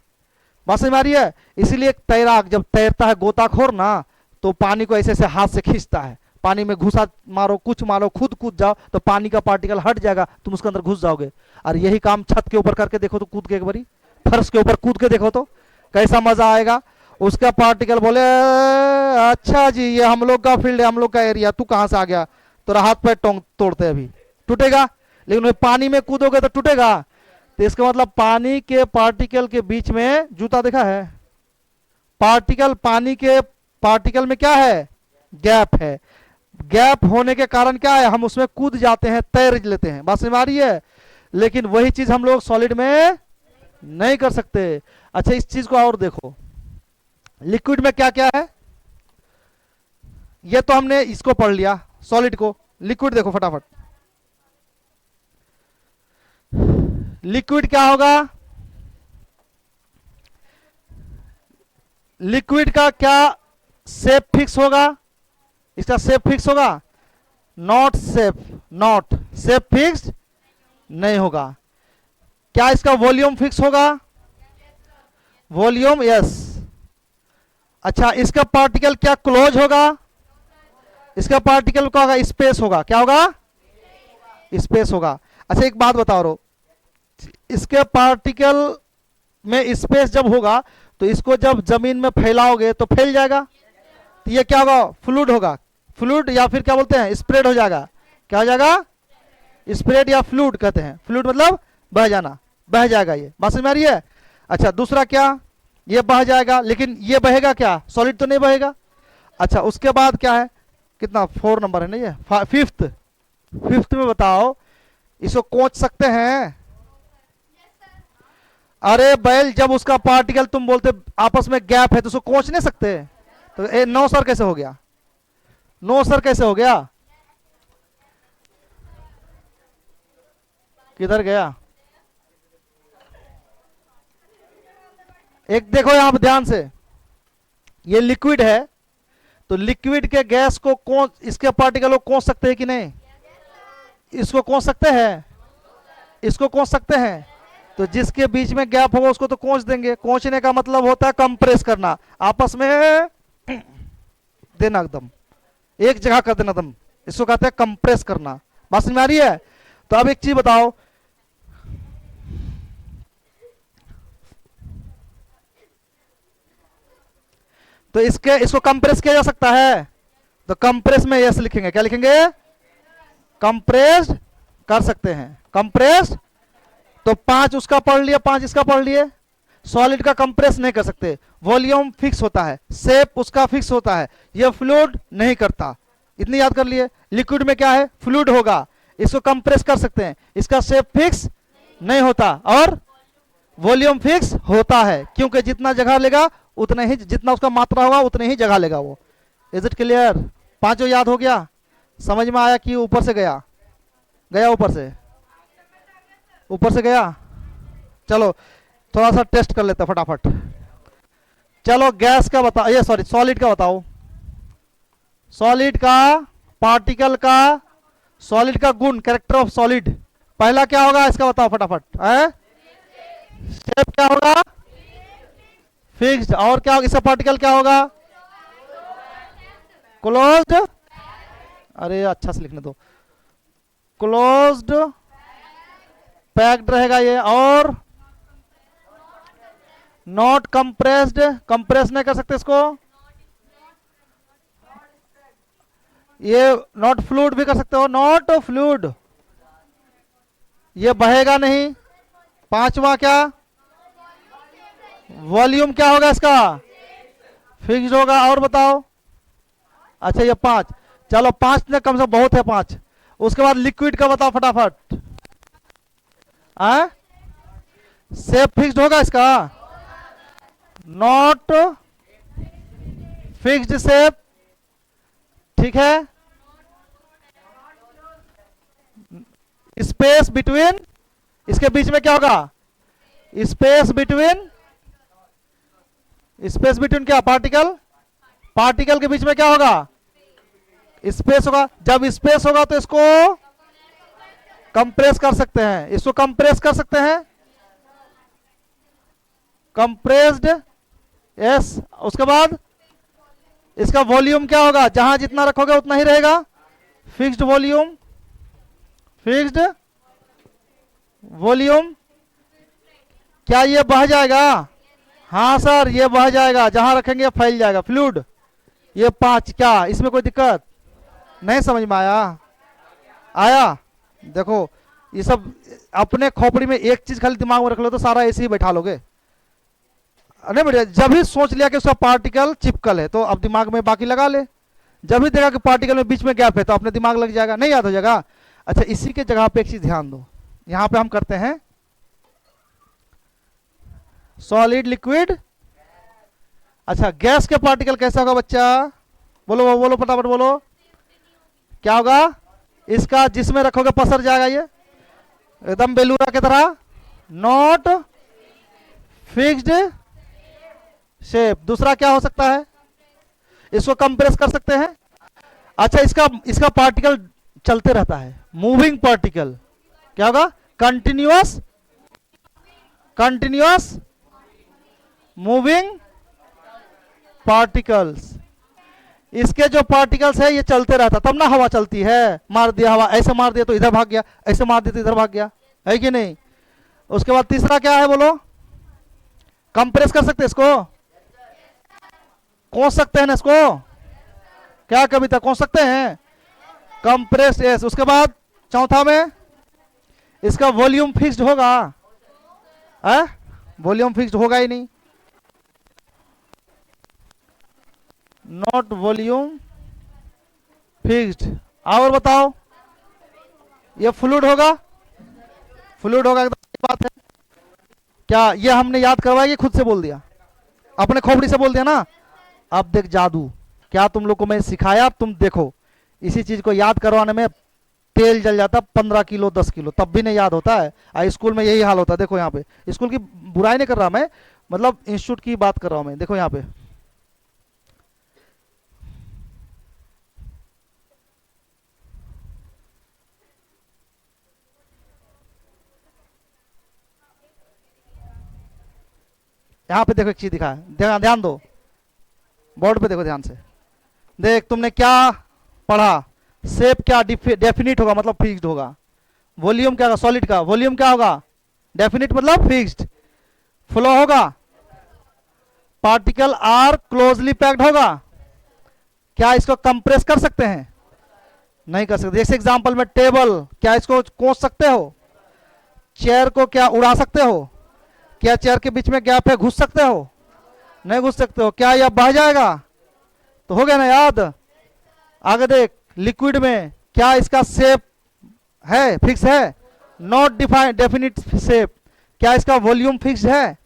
बात समझ में आ रही है? इसीलिए एक तैराक जब तैरता है, गोताखोर ना, तो पानी को ऐसे ऐसे हाथ से खींचता है, पानी में घुसा मारो, कुछ मारो, खुद कूद जाओ तो पानी का पार्टिकल हट जाएगा, तुम उसके अंदर घुस जाओगे। और यही काम छत के ऊपर करके देखो तो, कूद के एक बारी फर्श के ऊपर कूद के देखो तो कैसा मजा आएगा। उसका पार्टिकल बोले अच्छा जी ये हम लोग का फील्ड है, हम लोग का एरिया, तू कहां से आ गया? तो हाथ पैर तोड़ते अभी, टूटेगा। लेकिन पानी में कूदोगे तो टूटेगा। तो इसका मतलब पानी के पार्टिकल के बीच में, जूता देखा है, पार्टिकल, पानी के पार्टिकल में क्या है? गैप है। गैप होने के कारण क्या है? हम उसमें कूद जाते हैं, तैर लेते हैं। बात समझ में आ रही है? लेकिन वही चीज हम लोग सॉलिड में नहीं कर सकते। अच्छा इस चीज को और देखो, लिक्विड में क्या क्या है? ये तो हमने इसको पढ़ लिया, सॉलिड को। लिक्विड देखो फटाफट, लिक्विड क्या होगा? लिक्विड का क्या शेप फिक्स होगा? इसका शेप फिक्स होगा? नॉट शेप फिक्स नहीं होगा। क्या इसका वॉल्यूम फिक्स होगा? Volume yes. अच्छा इसका पार्टिकल क्या क्लोज होगा? इसका पार्टिकल क्या होगा? स्पेस होगा। क्या होगा? स्पेस होगा। अच्छा एक बात बताओ रो, इसके पार्टिकल में स्पेस जब होगा तो इसको जब जमीन में फैलाओगे तो फैल जाएगा, तो ये क्या होगा? फ्लूइड होगा। फ्लूइड या फिर क्या बोलते हैं? स्प्रेड हो जाएगा। क्या हो जाएगा? स्प्रेड या फ्लूइड कहते हैं। फ्लूइड मतलब बह जाना, बह जाएगा ये। बात समझ में आ रही है? अच्छा दूसरा क्या? ये बह जाएगा, लेकिन ये बहेगा क्या? सॉलिड तो नहीं बहेगा। अच्छा उसके बाद क्या है? कितना 4 नंबर है ना ये? फिफ्थ में बताओ, इसको कोच सकते हैं? अरे बैल, जब उसका पार्टिकल तुम बोलते आपस में गैप है तो उसको कोच नहीं सकते। तो नो सर कैसे हो गया? नो सर कैसे हो गया? किधर गया? एक देखो यहां पर ध्यान से, ये लिक्विड है, तो लिक्विड के गैस को कौन, इसके पार्टिकल को कोच सकते हैं कि नहीं? इसको कोच सकते हैं, इसको कोच सकते हैं। तो जिसके बीच में गैप होगा उसको तो कोच देंगे। कोचने का मतलब होता है कंप्रेस करना, आपस में देना, एकदम एक जगह कर देना एकदम, इसको कहते हैं कंप्रेस करना। बात समझ में आ रही है? तो अब एक चीज बताओ, तो इसको कंप्रेस किया जा सकता है, तो कंप्रेस में यस लिखेंगे, क्या लिखेंगे? कंप्रेस्ड कर सकते हैं, कंप्रेस्ड। तो 5 उसका पढ़ लिया, 5 इसका पढ़ लिए। सॉलिड का कंप्रेस नहीं कर सकते, वॉल्यूम फिक्स होता है, शेप उसका फिक्स होता है, ये फ्लूइड नहीं करता, इतनी याद कर लिए। लिक्विड में क्या है? फ्लूइड होगा, इसको कंप्रेस कर सकते हैं, इसका शेप फिक्स नहीं होता और वॉल्यूम फिक्स होता है, क्योंकि जितना जगह लेगा उतना ही, जितना उसका मात्रा होगा उतने ही जगह लेगा वो। Is it clear? पांचों याद हो गया? समझ में आया कि ऊपर से गया? गया ऊपर से? ऊपर से गया? चलो थोड़ा सा टेस्ट कर लेते हैं फटाफट। चलो गैस का बताओ, ये सॉरी सॉलिड का बताओ। सॉलिड का, पार्टिकल का, सॉलिड का गुण, कैरेक्टर ऑफ सॉलिड, पहला क्या होगा इसका बताओ फटाफट। शेप क्या होगा? फिक्स्ड। और क्या होगा इसका? पार्टिकल क्या होगा? क्लोज्ड। अरे अच्छा से लिखने दो, क्लोज्ड पैक्ड रहेगा ये। और नॉट कंप्रेस्ड, कंप्रेस नहीं कर सकते इसको। ये नॉट फ्लूइड भी कर सकते हो, नॉट फ्लूइड, ये बहेगा नहीं। पांचवा क्या? वॉल्यूम क्या होगा इसका? फिक्स्ड होगा। और बताओ। अच्छा ये 5, चलो 5 ने कम से कम बहुत है 5। उसके बाद लिक्विड का बताओ फटाफट। शेप फिक्स्ड होगा इसका? नॉट फिक्स्ड शेप, ठीक है। स्पेस बिटवीन, इसके बीच में क्या होगा? स्पेस बिटवीन, स्पेस बिटवीन क्या? पार्टिकल, पार्टिकल के बीच में क्या होगा? स्पेस होगा। जब स्पेस होगा तो इसको कंप्रेस कर सकते हैं, इसको कंप्रेस कर सकते हैं, कंप्रेस्ड। यस। उसके बाद इसका वॉल्यूम क्या होगा? जहां जितना रखोगे उतना ही रहेगा, फिक्स्ड वॉल्यूम, फिक्स्ड वॉल्यूम। क्या ये बह जाएगा? हाँ सर ये बह जाएगा, जहां रखेंगे फैल जाएगा, फ्लूइड। ये 5, क्या इसमें कोई दिक्कत नहीं? समझ में आया? आया? देखो ये सब अपने खोपड़ी में एक चीज खाली दिमाग में रख लो तो सारा ऐसे ही बैठा लोगे। नहीं बेटा, जब ही सोच लिया कि उसका पार्टिकल चिपकल है तो अब दिमाग में बाकी लगा ले। जब भी देखा कि पार्टिकल में बीच में गैप है तो अपने दिमाग लग जाएगा, नहीं याद हो जाएगा। अच्छा इसी के जगह पे एक चीज ध्यान दो, यहां पे हम करते हैं सॉलिड, लिक्विड। अच्छा गैस के पार्टिकल कैसा होगा बच्चा? बोलो बोलो फटाफट बोलो, क्या होगा? इसका जिसमें रखोगे पसर जाएगा, ये एकदम बेलूरा की तरह। Not fixed shape. दूसरा क्या हो सकता है? इसको कंप्रेस कर सकते हैं। अच्छा इसका पार्टिकल चलते रहता है, मूविंग पार्टिकल। क्या होगा? Continuous, continuous moving particles. इसके जो पार्टिकल्स है ये चलते रहता, तब ना हवा चलती है। मार दिया हवा, ऐसे मार दिया तो इधर भाग गया, ऐसे मार दिया तो इधर भाग गया, है कि नहीं? उसके बाद तीसरा क्या है बोलो? कंप्रेस कर सकते इसको, कोस सकते हैं ना इसको। क्या कविता, कोस सकते हैं, कंप्रेस। यस। उसके बाद चौथा में इसका वॉल्यूम फिक्स्ड होगा? वॉल्यूम फिक्स्ड होगा ही नहीं, नॉट वॉल्यूम फिक्स्ड। और बताओ, ये फ्लूइड होगा? फ्लूइड होगा, एकदम सही बात है। क्या ये हमने याद करवाया, खुद से बोल दिया, अपने खोपड़ी से बोल दिया ना? अब देख जादू, क्या तुम लोग को मैं सिखाया, तुम देखो इसी चीज को याद करवाने में तेल जल जाता 15 किलो 10 किलो, तब भी नहीं याद होता है। स्कूल में यही हाल होता है। देखो यहाँ पे, स्कूल की बुराई नहीं कर रहा मैं, मतलब इंस्टीट्यूट की बात कर रहा हूं मैं। देखो यहाँ पे देखो एक चीज दिखा है, ध्यान दो, बोर्ड पे देखो ध्यान से। देख तुमने क्या पढ़ा, शेप क्या डेफिनिट होगा मतलब फिक्स्ड होगा, वॉल्यूम क्या होगा सॉलिड का, वॉल्यूम क्या होगा डेफिनिट मतलब फिक्स्ड, फ्लो होगा, पार्टिकल आर क्लोजली पैक्ड होगा, क्या इसको कंप्रेस कर सकते हैं, नहीं कर सकते। जैसे एग्जांपल में टेबल, क्या इसको कोस सकते हो, चेयर को क्या उड़ा सकते हो, क्या चेयर के बीच में गैप है घुस सकते हो, नहीं घुस सकते हो, क्या यह बह जाएगा, तो हो गया ना याद। आगे देख, लिक्विड में क्या इसका शेप है फिक्स है, नॉट डिफाइन डेफिनिट शेप, क्या इसका वॉल्यूम फिक्स है,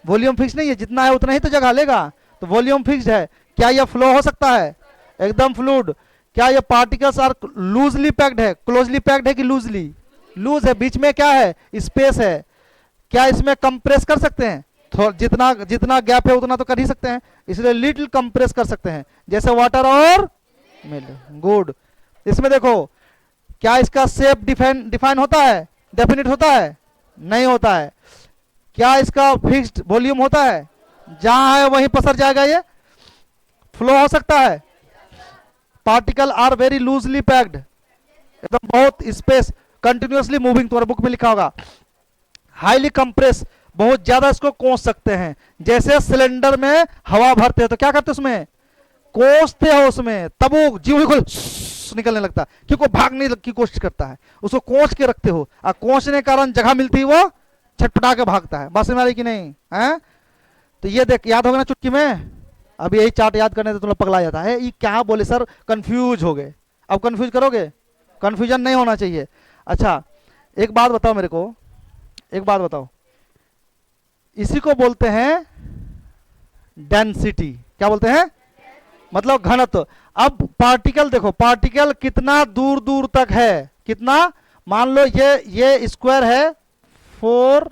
वॉल्यूम फिक्स नहीं है, जितना है उतना ही तो जगह लेगा, तो वॉल्यूम फिक्स है, क्या यह फ्लो हो सकता है एकदम फ्लूइड, क्या ये पार्टिकल्स आर लूजली पैक्ड है, क्लोजली पैक्ड है कि लूजली, लूज है, बीच में क्या है स्पेस है, क्या इसमें कंप्रेस कर सकते हैं, जितना जितना गैप है उतना तो कर ही सकते हैं, इसलिए लिटिल कंप्रेस कर सकते हैं, जैसे वाटर और मिल्क। गुड। इसमें देखो क्या इसका शेप डिफाइन होता है, डेफिनिट होता है, नहीं होता है, क्या इसका फिक्स्ड वॉल्यूम होता है, जहां है वहीं पसर जाएगा, ये फ्लो हो सकता है, particle are very loosely packed, एकदम बहुत स्पेस कंटिन्यूअसली मूविंग, तुम्हारे बुक में लिखा होगा, हाईली कंप्रेस, बहुत ज्यादा इसको कोस सकते हैं, जैसे सिलेंडर में हवा भरते हैं तो क्या करते हैं उसमें कोसते हो, उसमें तब वो जीव ही निकलने लगता है, क्योंकि वो भागने की कोशिश करता है, उसको कोस के रखते हो, और कोसने के कारण जगह मिलती है वो छटपटा के भागता है, बस में कि नहीं है। तो ये देख याद होगा ना चुटकी में, अब यही चार्ट याद करने से तुम लोग पगला जाता है, ये क्या बोले सर, कंफ्यूज हो गए, अब कंफ्यूज करोगे, कंफ्यूजन नहीं होना चाहिए। अच्छा एक बात बताओ मेरे को, एक बात बताओ, इसी को बोलते हैं डेंसिटी, क्या बोलते हैं मतलब घनत्व। अब पार्टिकल देखो, पार्टिकल कितना दूर दूर तक है, कितना, मान लो ये स्क्वायर है 4,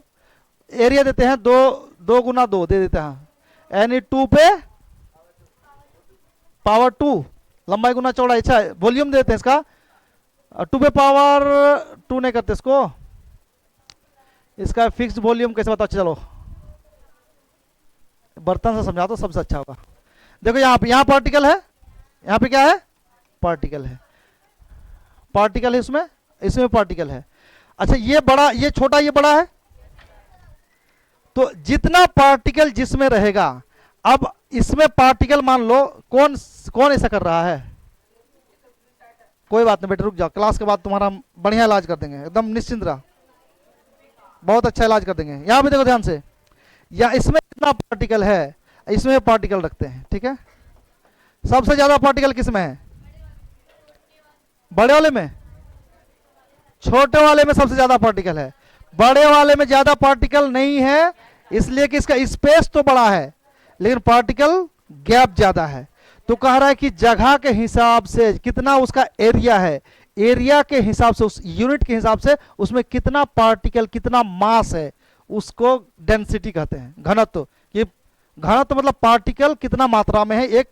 एरिया देते हैं 2 गुना 2 दे देते हैं, यानी 2 पे पावर 2, लंबाई गुना चौड़ाई, अच्छा वॉल्यूम देते हैं इसका 2 पे पावर 2 नहीं करते इसको, इसका फिक्स्ड वॉल्यूम कैसे बताओ, चलो बर्तन से समझा दो सबसे अच्छा होगा। देखो यहाँ पार्टिकल है, यहाँ पे क्या है पार्टिकल है, पार्टिकल है इसमें पार्टिकल है, अच्छा ये बड़ा ये छोटा ये बड़ा है, तो जितना पार्टिकल जिसमें रहेगा, अब इसमें पार्टिकल मान लो कौन ऐसा कर रहा है, कोई बात नहीं बेटे रुक जाओ, क्लास के बाद तुम्हारा बढ़िया इलाज कर देंगे, एकदम निश्चिंत रहा, बहुत अच्छा इलाज कर देंगे। यहां पे देखो ध्यान से, या इसमें कितना पार्टिकल है, इसमें पार्टिकल रखते हैं, ठीक है, सबसे ज्यादा पार्टिकल किसमें है, बड़े वाले में, छोटे वाले में सबसे ज्यादा पार्टिकल है, बड़े वाले में ज्यादा पार्टिकल नहीं है, इसलिए कि इसका स्पेस तो बड़ा है लेकिन पार्टिकल गैप ज्यादा है, तो कह रहा है कि जगह के हिसाब से कितना उसका एरिया है, एरिया के हिसाब से उस यूनिट के हिसाब से उसमें कितना पार्टिकल कितना मास है, उसको डेंसिटी कहते हैं, घनत्व। कि घनत्व मतलब पार्टिकल कितना मात्रा में है एक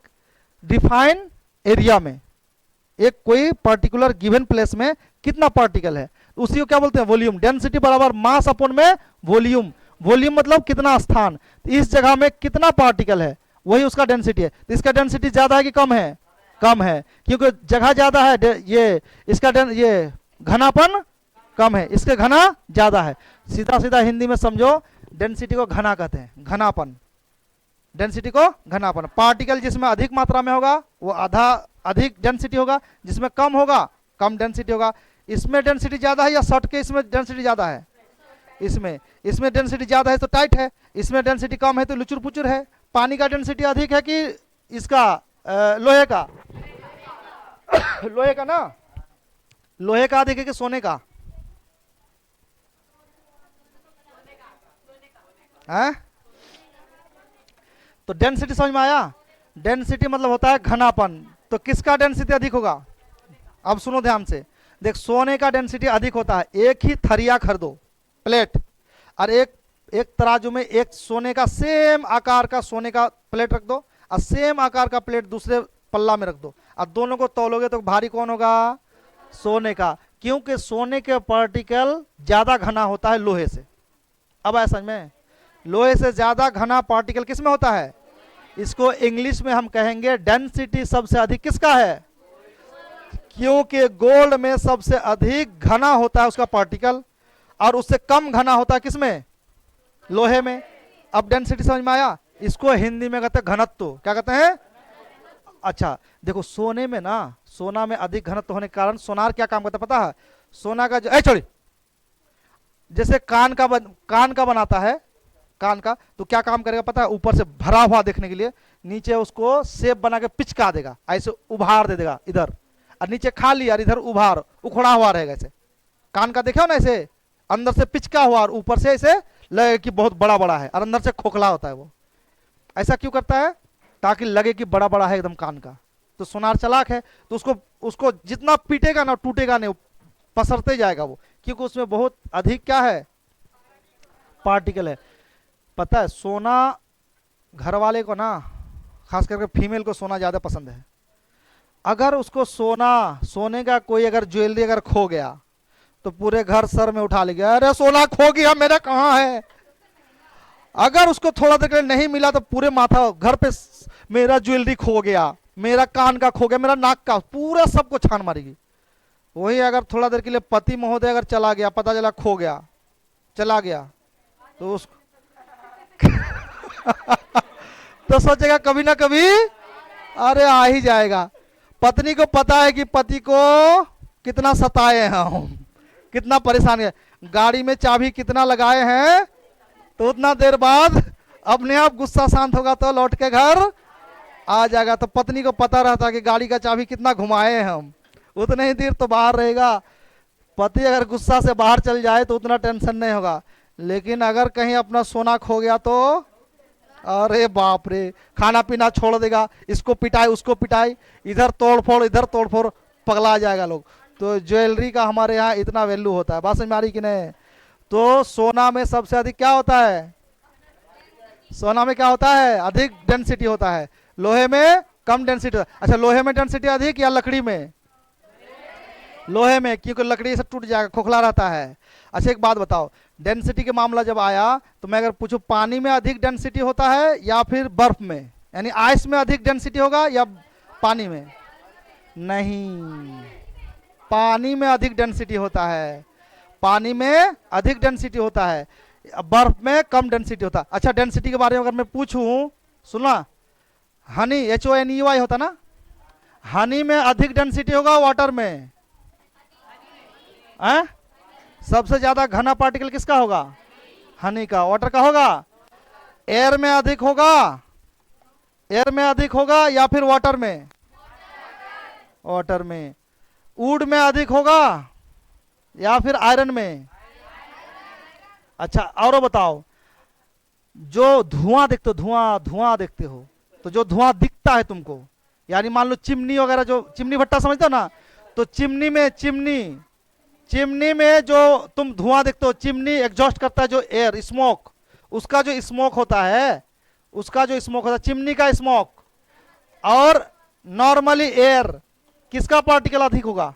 डिफाइन एरिया में, एक कोई पर्टिकुलर गिवन प्लेस में कितना पार्टिकल है, उसी को क्या बोलते हैं वॉल्यूम। डेंसिटी बराबर मास अपॉन में वॉल्यूम, वॉल्यूम मतलब कितना स्थान, इस जगह में कितना पार्टिकल है वही उसका डेंसिटी है। तो इसका डेंसिटी ज्यादा है कि कम है, कम है, क्योंकि जगह ज्यादा है, ये इसका ये घनापन कम है, इसके घना ज्यादा है। सीधा सीधा हिंदी में समझो, डेंसिटी को घना कहते हैं, घनापन, डेंसिटी को घनापन। पार्टिकल जिसमें अधिक मात्रा में होगा वो अधिक डेंसिटी होगा, जिसमें कम होगा कम डेंसिटी होगा। इसमें डेंसिटी ज्यादा है या शॉर्ट के इसमें डेंसिटी ज्यादा है, इसमें डेंसिटी ज्यादा है तो टाइट है, इसमें डेंसिटी कम है तो लुचुर पुचुर है। पानी का डेंसिटी अधिक है कि इसका लोहे का लोहे का ना, लोहे का अधिक है कि सोने का है? तो डेंसिटी समझ में आया, डेंसिटी मतलब होता है घनापन। तो किसका डेंसिटी अधिक होगा, अब सुनो ध्यान से, देख सोने का डेंसिटी अधिक होता है, एक ही थरिया खरीदो प्लेट, और एक तराजू में एक सोने का सेम आकार का सोने का प्लेट रख दो और सेम आकार का प्लेट दूसरे पल्ला में रख दो, और दोनों को तौलोगे तो भारी कौन होगा, सोने का, क्योंकि सोने के पार्टिकल ज्यादा घना होता है लोहे से। अब ऐसा में लोहे से ज्यादा घना पार्टिकल किस में होता है, इसको इंग्लिश में हम कहेंगे डेंसिटी सबसे अधिक किसका है, क्योंकि गोल्ड में सबसे अधिक घना होता है उसका पार्टिकल, और उससे कम घना होता है किसमें, लोहे में। अब डेंसिटी समझ में आया। इसको हिंदी में कहते हैं घनत्व। क्या कहते हैं? अच्छा देखो, सोने में ना, सोना में अधिक घनत्व होने के कारण सोनार क्या काम करता है पता है? सोना का जो छोड़ी, जैसे कान का बनाता है, कान का, तो क्या काम करेगा पता है? ऊपर से भरा हुआ देखने के लिए नीचे उसको शेप बना के पिचका देगा, ऐसे उभार दे देगा इधर, और नीचे खाली और इधर उभार उखड़ा हुआ रहेगा। ऐसे कान का देखो ना, ऐसे अंदर से पिचका हुआ और ऊपर से ऐसे लगे कि बहुत बड़ा बड़ा है, और अंदर से खोखला होता है वो। ऐसा क्यों करता है? ताकि लगे कि बड़ा बड़ा है एकदम कान का। तो सोनार चालाक है, तो उसको जितना पीटेगा ना टूटेगा नहीं, पसरते जाएगा वो, क्योंकि उसमें बहुत अधिक क्या है, पार्टिकल है। पता है सोना घर वाले को ना, खास करके फीमेल को सोना ज्यादा पसंद है। अगर उसको सोने का कोई अगर ज्वेलरी अगर खो गया तो पूरे घर सर में उठा लेगा, अरे सोना खो गया मेरा, कहाँ है। अगर उसको थोड़ा देर के लिए नहीं मिला तो पूरे माथा घर पे, मेरा ज्वेलरी खो गया, मेरा कान का खो गया, मेरा नाक का, पूरा सबको छान मारेगी। वही अगर थोड़ा देर के लिए पति महोदय अगर चला गया, पता चला खो गया, चला गया, तो उसको तो सोचेगा कभी ना कभी अरे आ ही जाएगा। पत्नी को पता है कि पति को कितना सताए हैं हम, कितना परेशान है, गाड़ी में चाबी कितना लगाए हैं, तो उतना देर बाद अपने आप गुस्सा शांत होगा तो लौट के घर आ जाएगा। तो पत्नी को पता रहता है कि गाड़ी का चाबी कितना घुमाए हैं हम, उतने ही देर तो बाहर रहेगा। पति अगर गुस्सा से बाहर चल जाए तो उतना टेंशन नहीं होगा, लेकिन अगर कहीं अपना सोना खो गया तो अरे बाप रे, खाना पीना छोड़ देगा, इसको पिटाई उसको पिटाई, इधर तोड़ फोड़, पगला जाएगा लोग। तो ज्वेलरी का हमारे यहाँ इतना वैल्यू होता है। बात समझ में आ रही कि नहीं? तो सोना में सबसे अधिक क्या होता है, सोना में क्या होता है, अधिक डेंसिटी होता है, लोहे में कम डेंसिटी। अच्छा लोहे में डेंसिटी अधिक या लकड़ी में? लोहे में, क्योंकि लकड़ी से टूट जाएगा, खोखला रहता है। अच्छा एक बात बताओ, डेंसिटी के मामला जब आया तो मैं अगर पूछूं पानी में अधिक डेंसिटी होता है या फिर बर्फ में, यानी आइस में अधिक डेंसिटी होगा या पानी में? नहीं, पानी में अधिक डेंसिटी होता है, पानी में अधिक डेंसिटी होता है, बर्फ में कम डेंसिटी होता है। अच्छा डेंसिटी के बारे में अगर मैं पूछूं, सुना, हनी HONEY होता ना, हनी में अधिक डेंसिटी होगा वाटर में? सबसे ज्यादा घना पार्टिकल किसका होगा? हनी का। वाटर का होगा? एयर में अधिक होगा, एयर में अधिक होगा या फिर वाटर में? वाटर में। वुड में अधिक होगा या फिर आयरन में? अच्छा और बताओ, जो धुआं देखते हो, धुआं देखते हो, तो जो धुआं दिखता है तुमको, यानी मान लो चिमनी वगैरह, जो चिमनी भट्टा समझते हो ना, तो चिमनी में जो तुम धुआं देखते हो, चिमनी एग्जॉस्ट करता है जो एयर स्मोक, उसका जो स्मोक होता है, चिमनी का स्मोक, और नॉर्मली एयर किसका पार्टिकल अधिक होगा?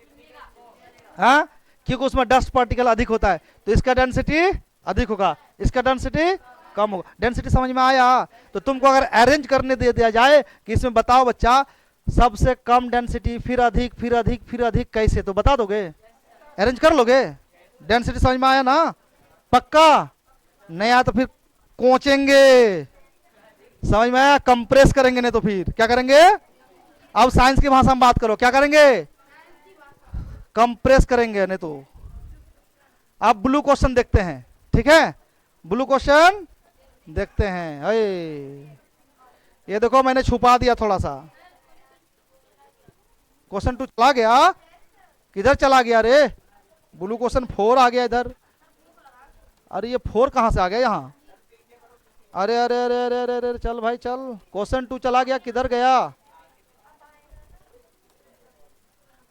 हाँ, क्योंकि उसमें डस्ट पार्टिकल अधिक होता है, तो इसका डेंसिटी अधिक होगा, इसका डेंसिटी कम होगा। डेंसिटी समझ में आया? तो तुमको अगर अरेंज करने दे दिया जाए कि इसमें बताओ बच्चा, सबसे कम डेंसिटी फिर अधिक फिर अधिक फिर अधिक, कैसे, तो बता दोगे? अरेंज कर लोगे? डेंसिटी समझ में आया ना? पक्का? नहीं आया तो फिर कोचेंगे। समझ में आया? कंप्रेस करेंगे, नहीं तो फिर क्या करेंगे? अब साइंस की भाषा में बात करो, क्या करेंगे? कंप्रेस करेंगे, नहीं तो। अब ब्लू क्वेश्चन देखते हैं, ठीक है? ब्लू क्वेश्चन देखते हैं। ये देखो मैंने छुपा दिया थोड़ा सा, क्वेश्चन 2 चला गया, किधर चला गया रे? ब्लू क्वेश्चन 4 आ गया इधर। अरे ये 4 कहां से आ गया यहाँ? अरे अरे अरे अरे अरे अरे, चल भाई चल, क्वेश्चन 2 चला गया, किधर गया?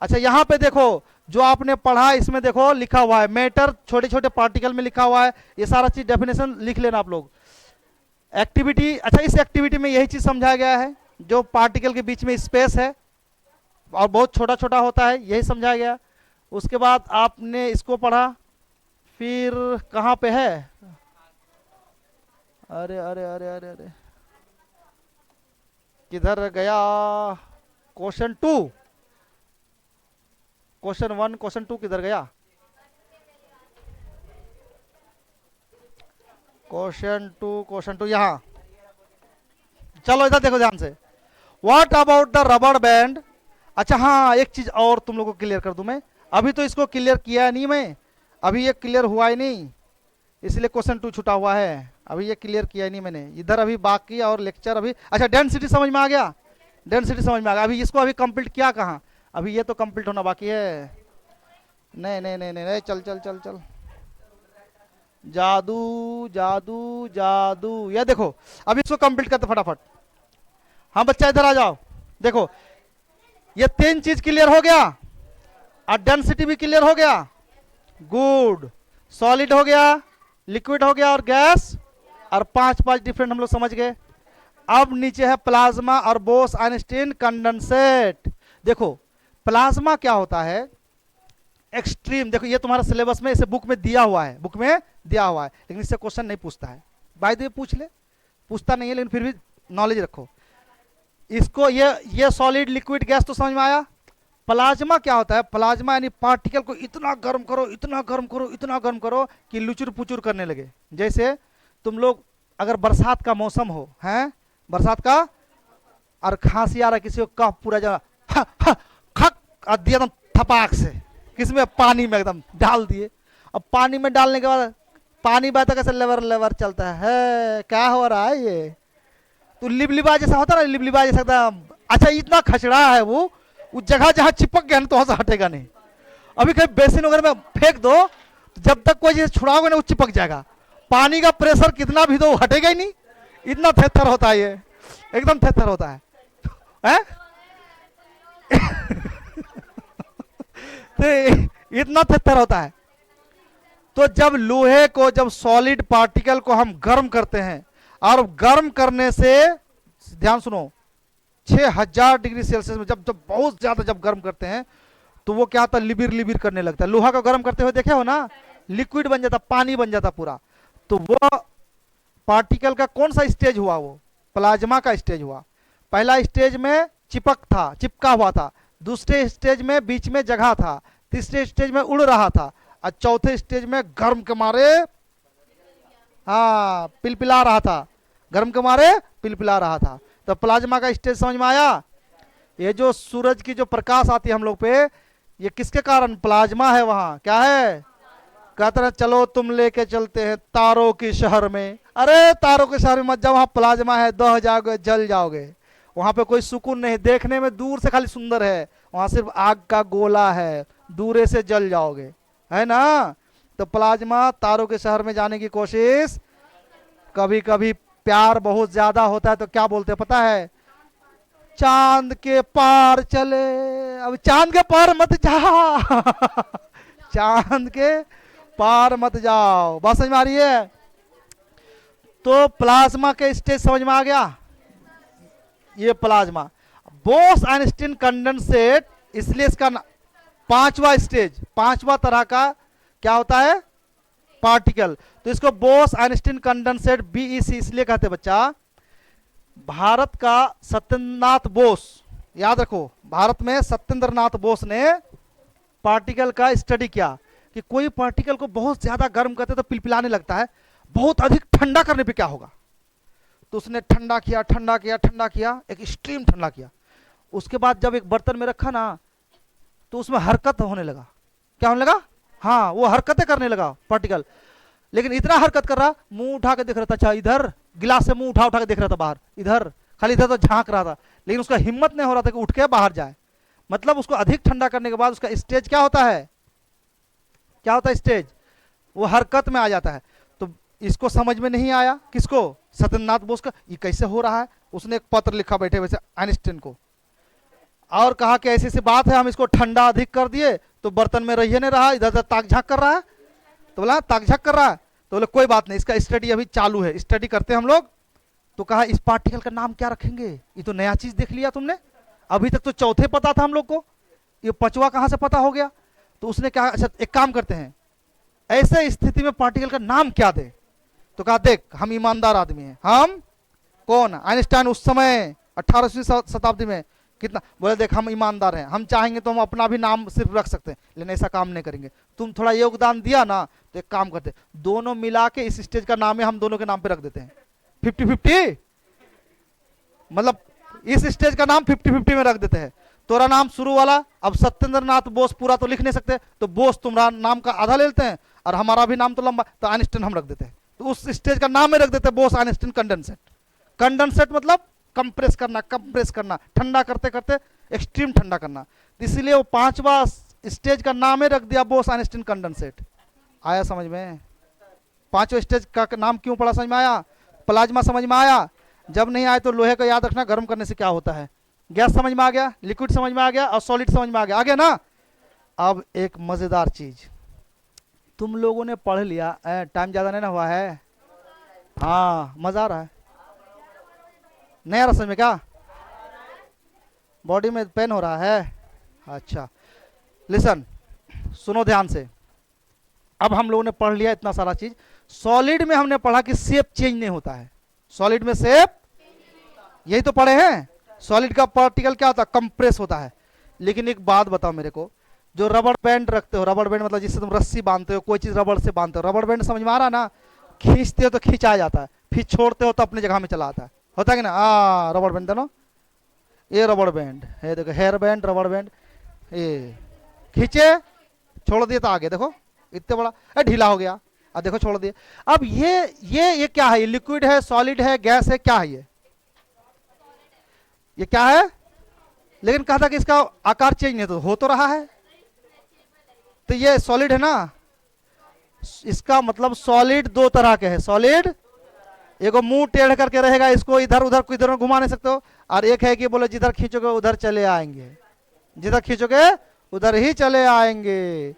अच्छा यहाँ पे देखो, जो आपने पढ़ा इसमें देखो लिखा हुआ है मैटर, छोटे छोटे पार्टिकल में लिखा हुआ है, ये सारा चीज डेफिनेशन लिख लेना आप लोग। एक्टिविटी, अच्छा इस एक्टिविटी में यही चीज समझाया गया है, जो पार्टिकल के बीच में स्पेस है और बहुत छोटा छोटा होता है, यही समझाया गया। उसके बाद आपने इसको पढ़ा, फिर कहाँ पे है? अरे अरे अरे अरे अरे, किधर गया क्वेश्चन 2, क्वेश्चन 1, क्वेश्चन 2 किधर गया? क्वेश्चन 2 यहां। चलो इधर देखो ध्यान से। व्हाट अबाउट द रबड़ बैंड? अच्छा हाँ, एक चीज और तुम लोगों को क्लियर कर दूं मैं। अभी तो इसको क्लियर किया नहीं मैं, अभी ये क्लियर हुआ ही नहीं, इसलिए क्वेश्चन 2 छुटा हुआ है। अभी ये क्लियर किया ही नहीं मैंने इधर, अभी बाकी और लेक्चर अभी। अच्छा डेंसिटी समझ में आ गया? डेंसिटी समझ में आ गया। अभी इसको अभी कंप्लीट किया कहाँ? अभी ये तो कंप्लीट होना बाकी है। नहीं नहीं नहीं नहीं, नहीं। चल चल चल चल, जादू जादू जादू, ये देखो अभी इसको कंप्लीट करते फटाफट। हाँ बच्चा इधर आ जाओ। देखो ये 3 चीज क्लियर हो गया, और डेंसिटी भी क्लियर हो गया। गुड। सॉलिड हो गया, लिक्विड हो गया और गैस, और 5 डिफरेंट हम लोग समझ गए। अब नीचे है प्लाज्मा और बोस आइंस्टीन कंडेंसेट। देखो प्लाज्मा क्या होता है, एक्सट्रीम। देखो ये तुम्हारा सिलेबस में, इसे बुक में दिया हुआ है, बुक में दिया हुआ है, लेकिन इससे क्वेश्चन नहीं पूछता है। बाय द वे पूछ ले, पूछता नहीं है, लेकिन फिर भी नॉलेज रखो इसको। ये सॉलिड लिक्विड गैस तो समझ में आया। प्लाज्मा क्या होता है? प्लाज्मा यानी पार्टिकल को इतना गर्म करो, इतना गर्म करो, इतना गर्म करो कि लुचुर पुचुर करने लगे। जैसे तुम लोग अगर बरसात का मौसम हो, हैं बरसात का, और खांसी आ रहा है किसी को, कफ पूरा जगह खक और दिया एकदम थपाक से, किसमें? पानी में एकदम डाल दिए। अब पानी में डालने के बाद पानी बहता कैसे लेवर लेवर चलता है, क्या हो रहा है ये? तो लिबलिबा जैसा होता है ना, लिबलिबा जैसा एकदम। अच्छा इतना खचड़ा है वो उस जगह जहां चिपक गया ना तो वहां से हटेगा नहीं। अभी कहीं बेसिन वगैरह में फेंक दो तो जब तक कोई चीज छुड़ाओगे ना वो चिपक जाएगा। पानी का प्रेशर कितना भी दो हटेगा ही नहीं, इतना थेथर होता है ये, एकदम थेथर होता है, है? तो इतना थेथर होता है। तो जब लोहे को, जब सॉलिड पार्टिकल को हम गर्म करते हैं, और गर्म करने से, ध्यान सुनो, 6000 डिग्री सेल्सियस में जब जब बहुत ज्यादा जब गर्म करते हैं तो वो क्या होता है, लिबिर लिबिर करने लगता है। लोहा को गर्म करते हुए देखे हो ना, लिक्विड बन जाता, पानी बन जाता पूरा। तो वो पार्टिकल का कौन सा स्टेज हुआ? वो प्लाज्मा का स्टेज हुआ। पहला स्टेज में चिपक था, चिपका हुआ था। दूसरे स्टेज में बीच में जगह था। तीसरे स्टेज में उड़ रहा था। और चौथे स्टेज में गर्म के मारे, हाँ, पिलपिला रहा था, गर्म के मारे पिलपिला रहा था। तो प्लाज्मा का स्टेज समझ में आया? ये जो सूरज की जो प्रकाश आती है हम लोग पे, ये किसके कारण? प्लाज्मा है। वहां क्या है? कहते हैं चलो तुम लेके चलते हैं तारों के शहर में। अरे तारों के शहर में मत जाओ, वहां प्लाज्मा है, दह जाओगे, जल जाओगे। वहां पे कोई सुकून नहीं, देखने में दूर से खाली सुंदर है, वहां सिर्फ आग का गोला है, दूरे से जल जाओगे, है ना? तो प्लाज्मा, तारों के शहर में जाने की कोशिश। कभी कभी प्यार बहुत ज्यादा होता है तो क्या बोलते हैं पता है? चांद के पार चले। अब चांद के पार मत जा चांद के पार मत जाओ। बात समझ में आ रही है? तो प्लाज्मा के स्टेज समझ में आ गया। ये प्लाज्मा, बोस आइंस्टीन कंडेंसेट, इसलिए इसका 5वां स्टेज, 5वां तरह का क्या होता है? पार्टिकल। तो इसको बोस आइंस्टीन कंडेंसेट, बीईसी इसलिए कहते हैं बच्चा। भारत का सत्येंद्रनाथ बोस, याद रखो, भारत में सत्येंद्रनाथ बोस ने पार्टिकल का स्टडी किया कि कोई पार्टिकल को बहुत ज्यादा गर्म करते तो पिलपिलाने लगता है, बहुत अधिक ठंडा करने पे क्या होगा। तो उसने ठंडा किया, ठंडा किया, ठंडा किया, एक एक्सट्रीम ठंडा किया। उसके बाद जब एक बर्तन में रखा ना तो उसमें हरकत होने लगा। क्या होने लगा? हाँ, वो हरकतें करने लगा पार्टिकल। लेकिन इतना हरकत कर रहा, मुंह उठा के देख रहा था, अच्छा इधर, गिलास से मुंह उठा उठा के देख रहा था बाहर, इधर खाली इधर तो झांक रहा था, लेकिन उसका हिम्मत नहीं हो रहा था कि उठ के बाहर जाए। मतलब उसको अधिक ठंडा करने के बाद उसका स्टेज क्या होता है? क्या होता है स्टेज? वो हरकत में आ जाता है। तो इसको समझ में नहीं आया, किसको? सत्येंद्रनाथ बोस का, ये कैसे हो रहा है। उसने एक पत्र लिखा बैठे वैसे आइंस्टीन को, और कहा कि ऐसी सी बात है, हम इसको ठंडा अधिक कर दिए तो बर्तन में रही नहीं रहा, इधर उधर ताक झाक कर रहा है। तो बोला ताक झाक कर रहा है, तो बोले कोई बात नहीं, इसका स्टडी अभी चालू है, स्टडी करते हैं हम लोग। तो कहा इस पार्टिकल का नाम क्या रखेंगे? ये तो नया चीज देख लिया तुमने, अभी तक तो चौथे पता था हम लोग को, ये 5वां कहां से पता हो गया? तो उसने कहा अच्छा एक काम करते हैं, ऐसे स्थिति में पार्टिकल का नाम क्या दे? तो कहा देख हम ईमानदार आदमी हैं, हम कौन? आइंस्टाइन उस समय 18वीं शताब्दी में कितना बोले, देख हम ईमानदार हैं, हम चाहेंगे तो हम अपना भी नाम सिर्फ रख सकते हैं, लेकिन ऐसा काम नहीं करेंगे। तुम थोड़ा योगदान दिया ना तो एक काम करते, दोनों मिला के इस स्टेज का नाम है हम दोनों के नाम पे रख देते हैं 50-50, मतलब इस स्टेज का नाम 50-50 में रख देते हैं। तोरा नाम शुरू वाला, अब सत्येंद्र नाथ बोस पूरा तो लिख नहीं सकते, तो बोस तुम्हारा नाम का आधा ले लेते हैं, और हमारा भी नाम तो लंबा, तो आइंस्टाइन हम रख देते हैं, तो उस स्टेज का नाम में रख देते हैं बोस आइंस्टाइन कंडेंसेट। कंडेंसेट मतलब कंप्रेस करना, कंप्रेस करना, ठंडा करते करते एक्सट्रीम ठंडा करना, इसलिए वो 5वां स्टेज का नाम ही रख दिया बोस आइंस्टाइन कंडेंसेट। आया समझ में? 5वें स्टेज का नाम क्यों पड़ा समझ में आया? प्लाज्मा समझ में आया? जब नहीं आए तो लोहे का याद रखना, गर्म करने से क्या होता है। गैस समझ में आ गया, लिक्विड समझ में आ गया, और सॉलिड समझ में आ गया ना। अब एक मजेदार चीज तुम लोगों ने पढ़ लिया, टाइम ज्यादा नहीं ना हुआ है? हाँ, मजा आ रहा है? नहीं आ रहा समझ में? क्या बॉडी में पेन हो रहा है? अच्छा, लिसन, सुनो ध्यान से। अब हम लोगों ने पढ़ लिया इतना सारा चीज। सॉलिड में हमने पढ़ा कि शेप चेंज नहीं होता है, सॉलिड में शेप, यही तो पढ़े हैं। सॉलिड का पार्टिकल क्या होता है? कंप्रेस होता है। लेकिन एक बात बताओ मेरे को, जो रबड़ बैंड रखते हो, रबड़ बैंड मतलब जिससे तुम रस्सी बांधते हो, कोई चीज रबड़ से बांधते हो, रबड़ बैंड समझ में आ रहा ना? खींचते हो तो खींचा जाता है, फिर छोड़ते हो तो अपनी जगह में चला आता है, होता है कि ना? रबड़ बैंड दोनों, ये रबड़ बैंड है, देखो हेयर बैंड, रबड़ बैंड, ये खींचे छोड़ दिए तो आगे देखो इतने बड़ा ढीला हो गया, अब देखो छोड़ दिए। अब ये क्या है? ये लिक्विड है, सॉलिड है, गैस है, क्या है ये क्या है? लेकिन कहा था कि इसका आकार चेंज नहीं तो हो तो रहा है, तो ये सॉलिड है ना। इसका मतलब सॉलिड दो तरह के हैं। सॉलिड एगो मुंह टेढ़ करके रहेगा, इसको इधर उधर किधर में घुमा नहीं सकते हो, और एक है कि बोले जिधर खींचोगे उधर चले आएंगे, जिधर खींचोगे उधर ही चले आएंगे।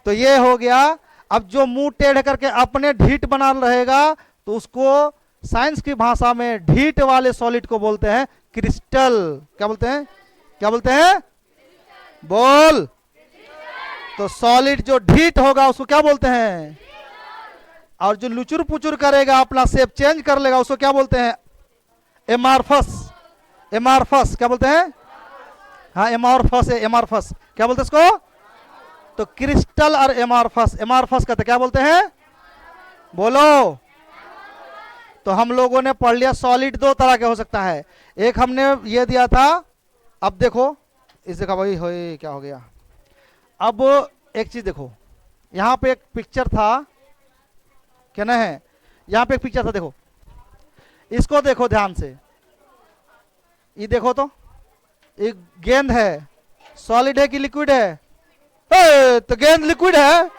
तो ये हो गया। अब जो मुंह टेढ़ करके अपने ढीठ बना रहेगा तो उसको साइंस की भाषा में ढीठ वाले सॉलिड को बोलते हैं क्रिस्टल। क्या बोलते हैं? क्या बोलते हैं? बोल। तो सॉलिड जो ढीठ होगा उसको क्या बोलते हैं? और जो लुचुर पुचुर करेगा, अपना शेप चेंज कर लेगा, उसको क्या बोलते हैं? एमार्फस। एमार्फस क्या बोलते हैं? हाँ, एमार्फस है, एमार्फस। क्या बोलते हैं इसको? तो क्रिस्टल और एमार्फस, एमार्फस कहते क्या बोलते हैं? बोलो। तो हम लोगों ने पढ़ लिया सॉलिड दो तरह के हो सकता है। एक हमने ये दिया था, अब देखो इस जगह वही हो, क्या हो गया। अब एक चीज देखो, यहां पे एक पिक्चर था, क्या ना है? यहां पे एक पिक्चर था, देखो इसको देखो ध्यान से, ये देखो तो एक गेंद है, सॉलिड है कि लिक्विड है? तो गेंद लिक्विड है,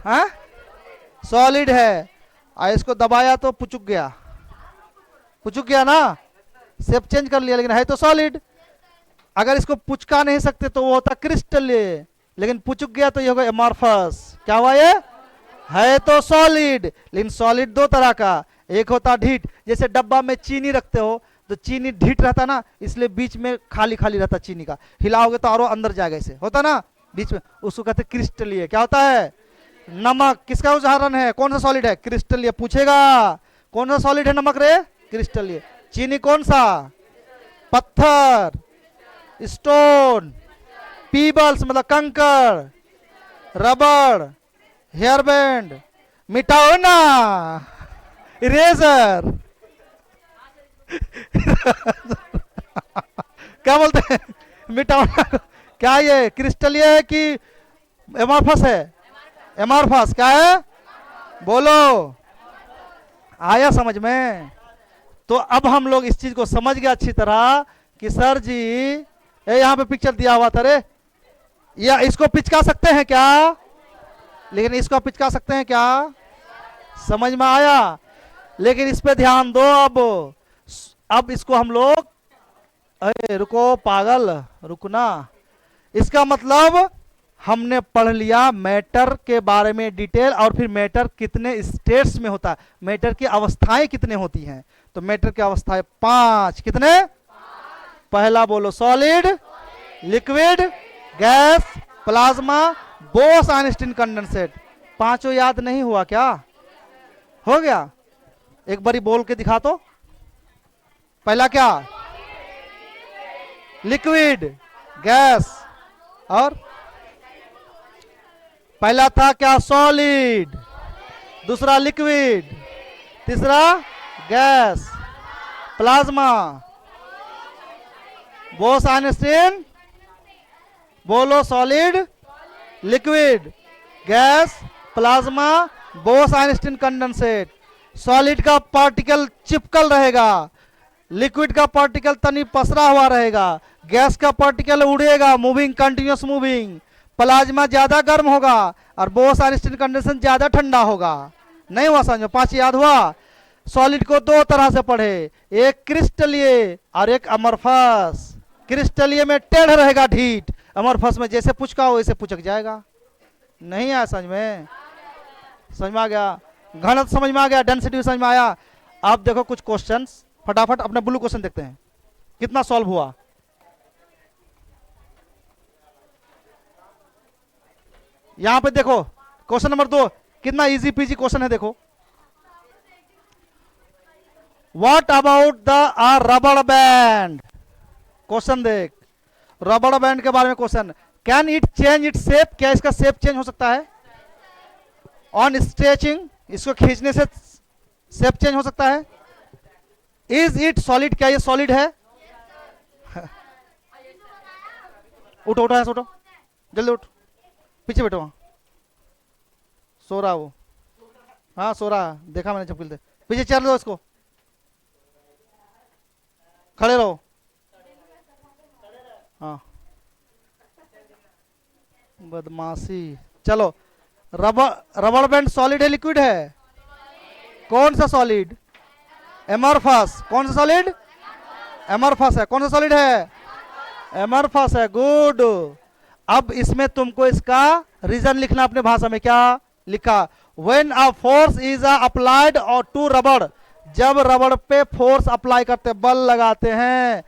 हाँ सॉलिड है। इसको दबाया तो पुचुक गया, पुचुक गया ना, शेप चेंज कर लिया, लेकिन है तो सॉलिड। अगर इसको पुचका नहीं सकते तो वो होता क्रिस्टल, लेकिन पुचुक गया तो ये होगा एमॉर्फस। क्या हुआ? ये है तो सॉलिड, लेकिन सॉलिड दो तरह का, एक होता ढीठ, जैसे डब्बा में चीनी रखते हो तो चीनी ढीठ रहता ना, इसलिए बीच में खाली खाली रहता चीनी का, हिलाओगे तो और अंदर जाएगा, ऐसे होता ना बीच में, उसको कहते क्रिस्टलीय। क्या होता है? नमक किसका उदाहरण है? कौन सा सॉलिड है? क्रिस्टलीय। पूछेगा कौन सा सॉलिड है? नमक रे, क्रिस्टलीय। चीनी कौन सा? पत्थर, स्टोन, पीबल्स मतलब कंकर, रबड़, हेयर बैंड, मिटाओ ना, इरेजर क्या बोलते हैं? मिटाओ ना। क्या ये क्रिस्टलीय है कि एमॉर्फस है? एमॉर्फस। क्या है? बोलो। आया समझ में? तो अब हम लोग इस चीज को समझ गए अच्छी तरह कि सर जी यहाँ पे पिक्चर दिया हुआ था रे, या इसको पिचका सकते हैं क्या? लेकिन इसको पिचका सकते हैं क्या? समझ में आया? लेकिन इस पे ध्यान दो। अब इसको हम लोग, अरे रुको पागल, रुकना। इसका मतलब हमने पढ़ लिया मैटर के बारे में डिटेल, और फिर मैटर कितने स्टेट्स में होता है, मैटर की अवस्थाएं कितने होती हैं। तो मैटर की अवस्थाएं 5, कितने? पहला बोलो, solid, liquid, gas, plasma, Bose Einstein condensate. पांचों याद नहीं हुआ क्या? हो गया? एक बारी बोल के दिखा तो। पहला क्या, लिक्विड, गैस, और पहला था क्या, सॉलिड, दूसरा लिक्विड, तीसरा गैस, प्लाज्मा, बोस आइंस्टीन, बोलो, solid, liquid, gas, plasma, Bose Einstein condensate. Solid का पार्टिकल चिपकल रहेगा, लिक्विड का पार्टिकल तनी पसरा हुआ रहेगा, गैस का पार्टिकल उड़ेगा, मूविंग, कंटिन्यूअस मूविंग, प्लाज्मा ज्यादा गर्म होगा, और बोस आइंस्टीन कंडेंसेट ज्यादा ठंडा होगा। नहीं हुआ समझ में? 5 याद हुआ। सॉलिड को दो तरह से पढ़े, एक क्रिस्टलीय और एक अमरफस। क्रिस्टलीय में टेढ़ रहेगा ढीठ, अमरफस में जैसे पुचका वैसे पुचक जाएगा। नहीं आया समझ में? समझ में आ गया? घनत्व समझ में आ गया? डेंसिटी समझ में आया? अब देखो कुछ क्वेश्चंस फटाफट अपने ब्लू क्वेश्चन देखते हैं कितना सॉल्व हुआ। यहां पे देखो क्वेश्चन नंबर 2 कितना इजी पीजी क्वेश्चन है। देखो, व्हाट अबाउट द रबड़ बैंड। क्वेश्चन देख, रबड़ बैंड के बारे में question, can it change it shape, क्या इसका शेप चेंज हो सकता है? ऑन स्ट्रेचिंग, इसको खींचने से शेप चेंज हो सकता है? इज इट सॉलिड, क्या ये सॉलिड है? उठो उठो ऐसे उठो, जल्दी उठ, पीछे बैठो, वहां सो रहा वो, हाँ सो रहा, देखा मैंने चपकिल से। पीछे चेयर दो इसको, खड़े रहो, हाँ बदमाशी। चलो, रबड़ बैंड सॉलिड है लिक्विड है? कौन सा सॉलिड? एमरफस। कौन सा सॉलिड? एमरफस है। कौन सा सॉलिड है? एमरफस है। गुड। अब इसमें तुमको इसका रीजन लिखना अपने भाषा में। क्या लिखा? When a force is applied और टू रबड़, जब रबड़ पे फोर्स अप्लाई करते, बल लगाते हैं,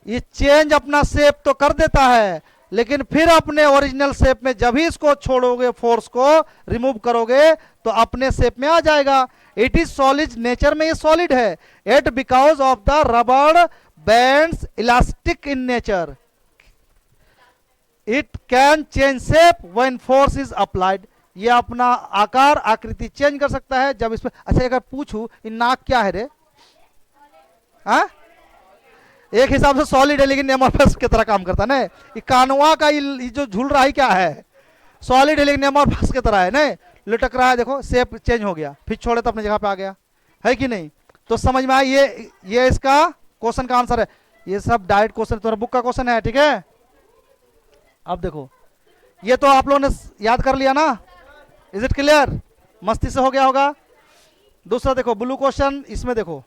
ये चेंज अपना शेप तो कर देता है, लेकिन फिर अपने ओरिजिनल शेप में जब ही इसको छोड़ोगे, फोर्स को रिमूव करोगे, तो अपने शेप में आ जाएगा। इट इज सॉलिड, नेचर में ये सॉलिड है। इट बिकॉज ऑफ द रबड़ bands elastic in nature, it can change shape when force is applied. ये अपना आकार आकृति चेंज कर सकता है जब इस पे। अच्छा, अगर पूछूं ये नाक क्या है रे? हाँ, एक हिसाब से सॉलिड है लेकिन एमरफस की तरह काम करता है ना। ये कानवा का ये जो झूल रहा है क्या है? सॉलिड है लेकिन एमरफस की तरह है ना, लटक रहा है। देखो शेप चेंज हो गया, फिर छोड़े तो अपने जगह पे आ गया, है कि नहीं? तो समझ में आया? ये इसका क्वेश्चन का आंसर है। ये सब डायरेक्ट क्वेश्चन तुम्हारा बुक का क्वेश्चन है, ठीक है? अब देखो, ये तो आप लोगों ने याद कर लिया ना? Is it clear? मस्ती से हो गया होगा। दूसरा देखो ब्लू क्वेश्चन, इसमें देखो,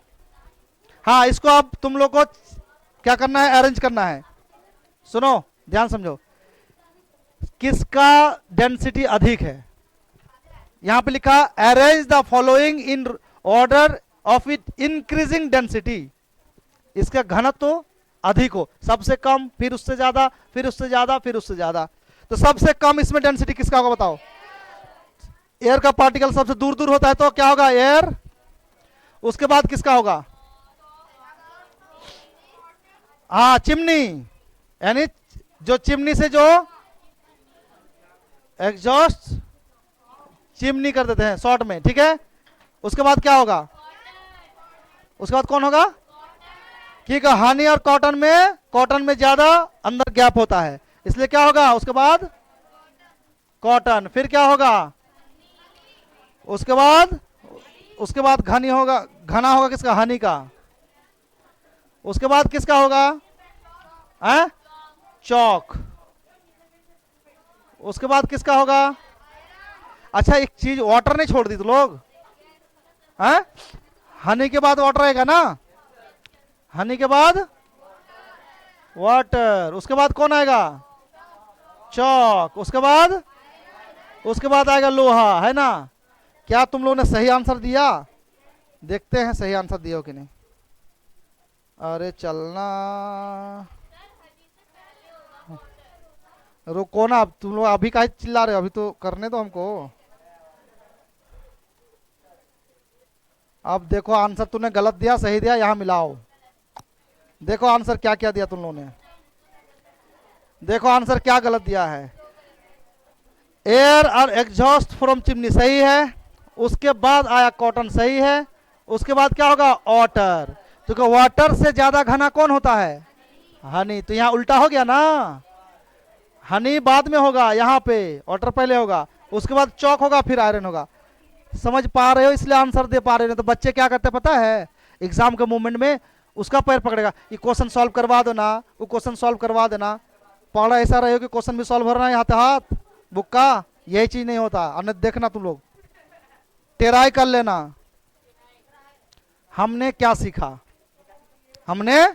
हाँ इसको अब तुम लोग को क्या करना है? अरेंज करना है। सुनो, ध्यान समझो, किसका डेंसिटी अधिक है? यहां पे लिखा arrange the following in order of it increasing density. इसका घनत्व तो अधिक हो, सबसे कम, फिर उससे ज्यादा, फिर उससे ज्यादा, फिर उससे ज्यादा। तो सबसे कम इसमें डेंसिटी किसका होगा बताओ? एयर का पार्टिकल सबसे दूर दूर होता है तो क्या होगा? एयर। उसके बाद किसका होगा? हाँ चिमनी, यानी जो चिमनी से जो एग्जॉस्ट चिमनी कर देते हैं शॉर्ट में, ठीक है? उसके बाद क्या होगा? उसके बाद कौन होगा? ठीक है, हनी और कॉटन में ज्यादा अंदर गैप होता है, इसलिए क्या होगा? उसके बाद कॉटन। फिर क्या होगा? उसके बाद घनी होगा, घना होगा किसका? हनी का। उसके बाद किसका होगा? चौक। उसके बाद किसका होगा? अच्छा एक चीज, वाटर नहीं छोड़ दी तो लोग, हनी के बाद वाटर आएगा ना? हनी के बाद वाटर। उसके बाद कौन आएगा? चौक। उसके बाद आएगा लोहा, है ना? क्या तुम लोगों ने सही आंसर दिया? देखते हैं सही आंसर दिया हो कि नहीं। अरे चलना, रुको ना, अब तुम लोग अभी काहे चिल्ला रहे हो? अभी तो करने दो हमको। अब देखो आंसर तूने गलत दिया, सही दिया, यहां मिलाओ। देखो आंसर क्या क्या दिया तुम लोगों ने, देखो आंसर क्या गलत दिया है। एयर और एग्जॉस्ट फ्रॉम चिमनी सही है, उसके बाद आया कॉटन सही है, उसके बाद क्या होगा वाटर, तो वाटर से ज्यादा घना कौन होता है, हनी। तो यहाँ उल्टा हो गया ना, हनी बाद में होगा, यहाँ पे वाटर पहले होगा, उसके बाद चौक होगा, फिर आयरन होगा। समझ पा रहे हो, इसलिए आंसर दे पा रहे हो। तो बच्चे क्या करते पता है, एग्जाम के मूवमेंट में उसका पैर पकड़ेगा, ये क्वेश्चन सॉल्व करवा दो ना, वो क्वेश्चन सॉल्व करवा देना। पढ़ा ऐसा रहे हो कि क्वेश्चन भी सॉल्व हो रहा है हाथ हाथ बुक का, यही चीज नहीं होता। अन्य देखना तुम लोग टेराई कर लेना। हमने क्या सीखा, हमने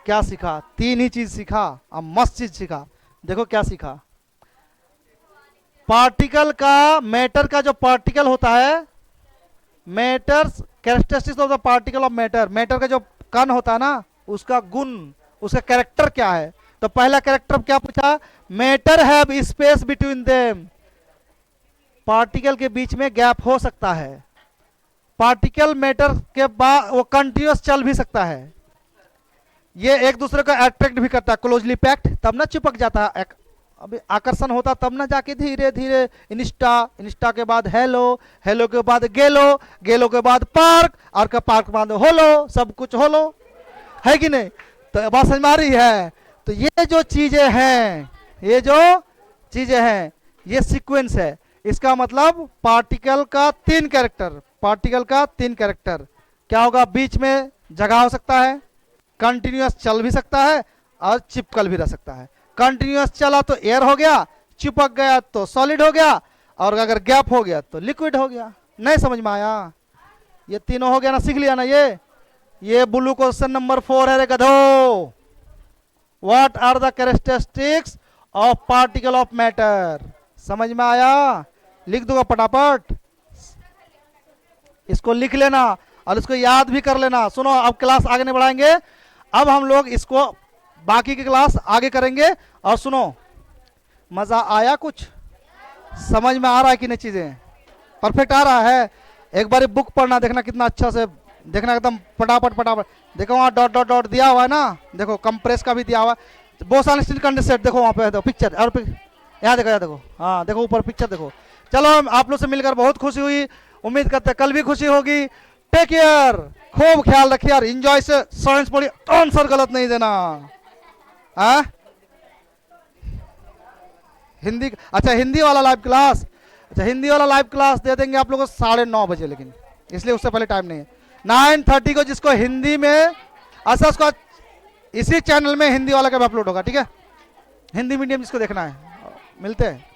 क्या सीखा, तीन ही चीज सीखा, अब मस्त चीज सीखा। देखो क्या सीखा, पार्टिकल का, मैटर का जो पार्टिकल होता है, matters characteristics of the particle of matter, matter का जो कण होता है ना, उसका गुण, उसका कैरेक्टर क्या है। तो पहला कैरेक्टर क्या पूछा, matter have space between them, particle के बीच में गैप हो सकता है, पार्टिकल मैटर के बाद वो कंटिन्यूअस चल भी सकता है, ये एक दूसरे को अट्रैक्ट भी करता है, क्लोजली पैक्ड, तब ना चिपक जाता है, अभी आकर्षण होता तब ना जाके धीरे धीरे इंस्टा, इंस्टा के बाद हेलो, हेलो के बाद गेलो, गेलो के बाद पार्क, और का पार्क के बाद होलो, सब कुछ होलो है कि नहीं। तो बात समझ में आ रही है। तो ये जो चीजें हैं, ये जो चीजें हैं, ये सीक्वेंस है। इसका मतलब पार्टिकल का तीन कैरेक्टर, पार्टिकल का तीन कैरेक्टर क्या होगा, बीच में जगह हो सकता है, कंटिन्यूअस चल भी सकता है, और चिपकल भी रह सकता है। कंटिन्यूअस चला तो एयर हो गया, चिपक गया तो सॉलिड हो गया, और अगर गैप हो गया तो लिक्विड हो गया। नहीं समझ में आया, ये तीनों हो गया ना, सीख लिया ना। ये ब्लू क्वेश्चन नंबर 4 है रे गधो। What are the characteristics of particle of matter, समझ में आया। लिख दूंगा फटाफट, इसको लिख लेना और इसको याद भी कर लेना। सुनो, अब क्लास आगे नहीं बढ़ाएंगे, अब हम लोग इसको बाकी की क्लास आगे करेंगे। और सुनो, मजा आया, कुछ समझ में आ रहा है कि नहीं, चीजें परफेक्ट आ रहा है। एक बार बुक पढ़ना, देखना कितना अच्छा से, देखना एकदम फटाफट फटाफट। देखो वहाँ डॉट डॉट डॉट दिया हुआ है ना, देखो कंप्रेस का भी दिया हुआ है, बोसन स्टील कंडेंसेट देखो वहाँ पे, देखो पिक्चर, और यहाँ देखो, यहाँ देखो, हाँ देखो ऊपर पिक्चर देखो। चलो, आप लोग से मिलकर बहुत खुशी हुई, उम्मीद करते हैं कल भी खुशी होगी। टेक केयर, खूब ख्याल रखिए यार, एंजॉय से साइंस पढ़िए, आंसर गलत नहीं देना। हाँ हिंदी, अच्छा हिंदी वाला लाइव क्लास, अच्छा हिंदी वाला लाइव क्लास दे देंगे आप लोगों को 9:30 बजे, लेकिन इसलिए उससे पहले टाइम नहीं है। 9:30 को जिसको हिंदी में, अच्छा उसको इसी चैनल में हिंदी वाला का भी अपलोड होगा, ठीक है, हिंदी मीडियम जिसको देखना है। मिलते हैं।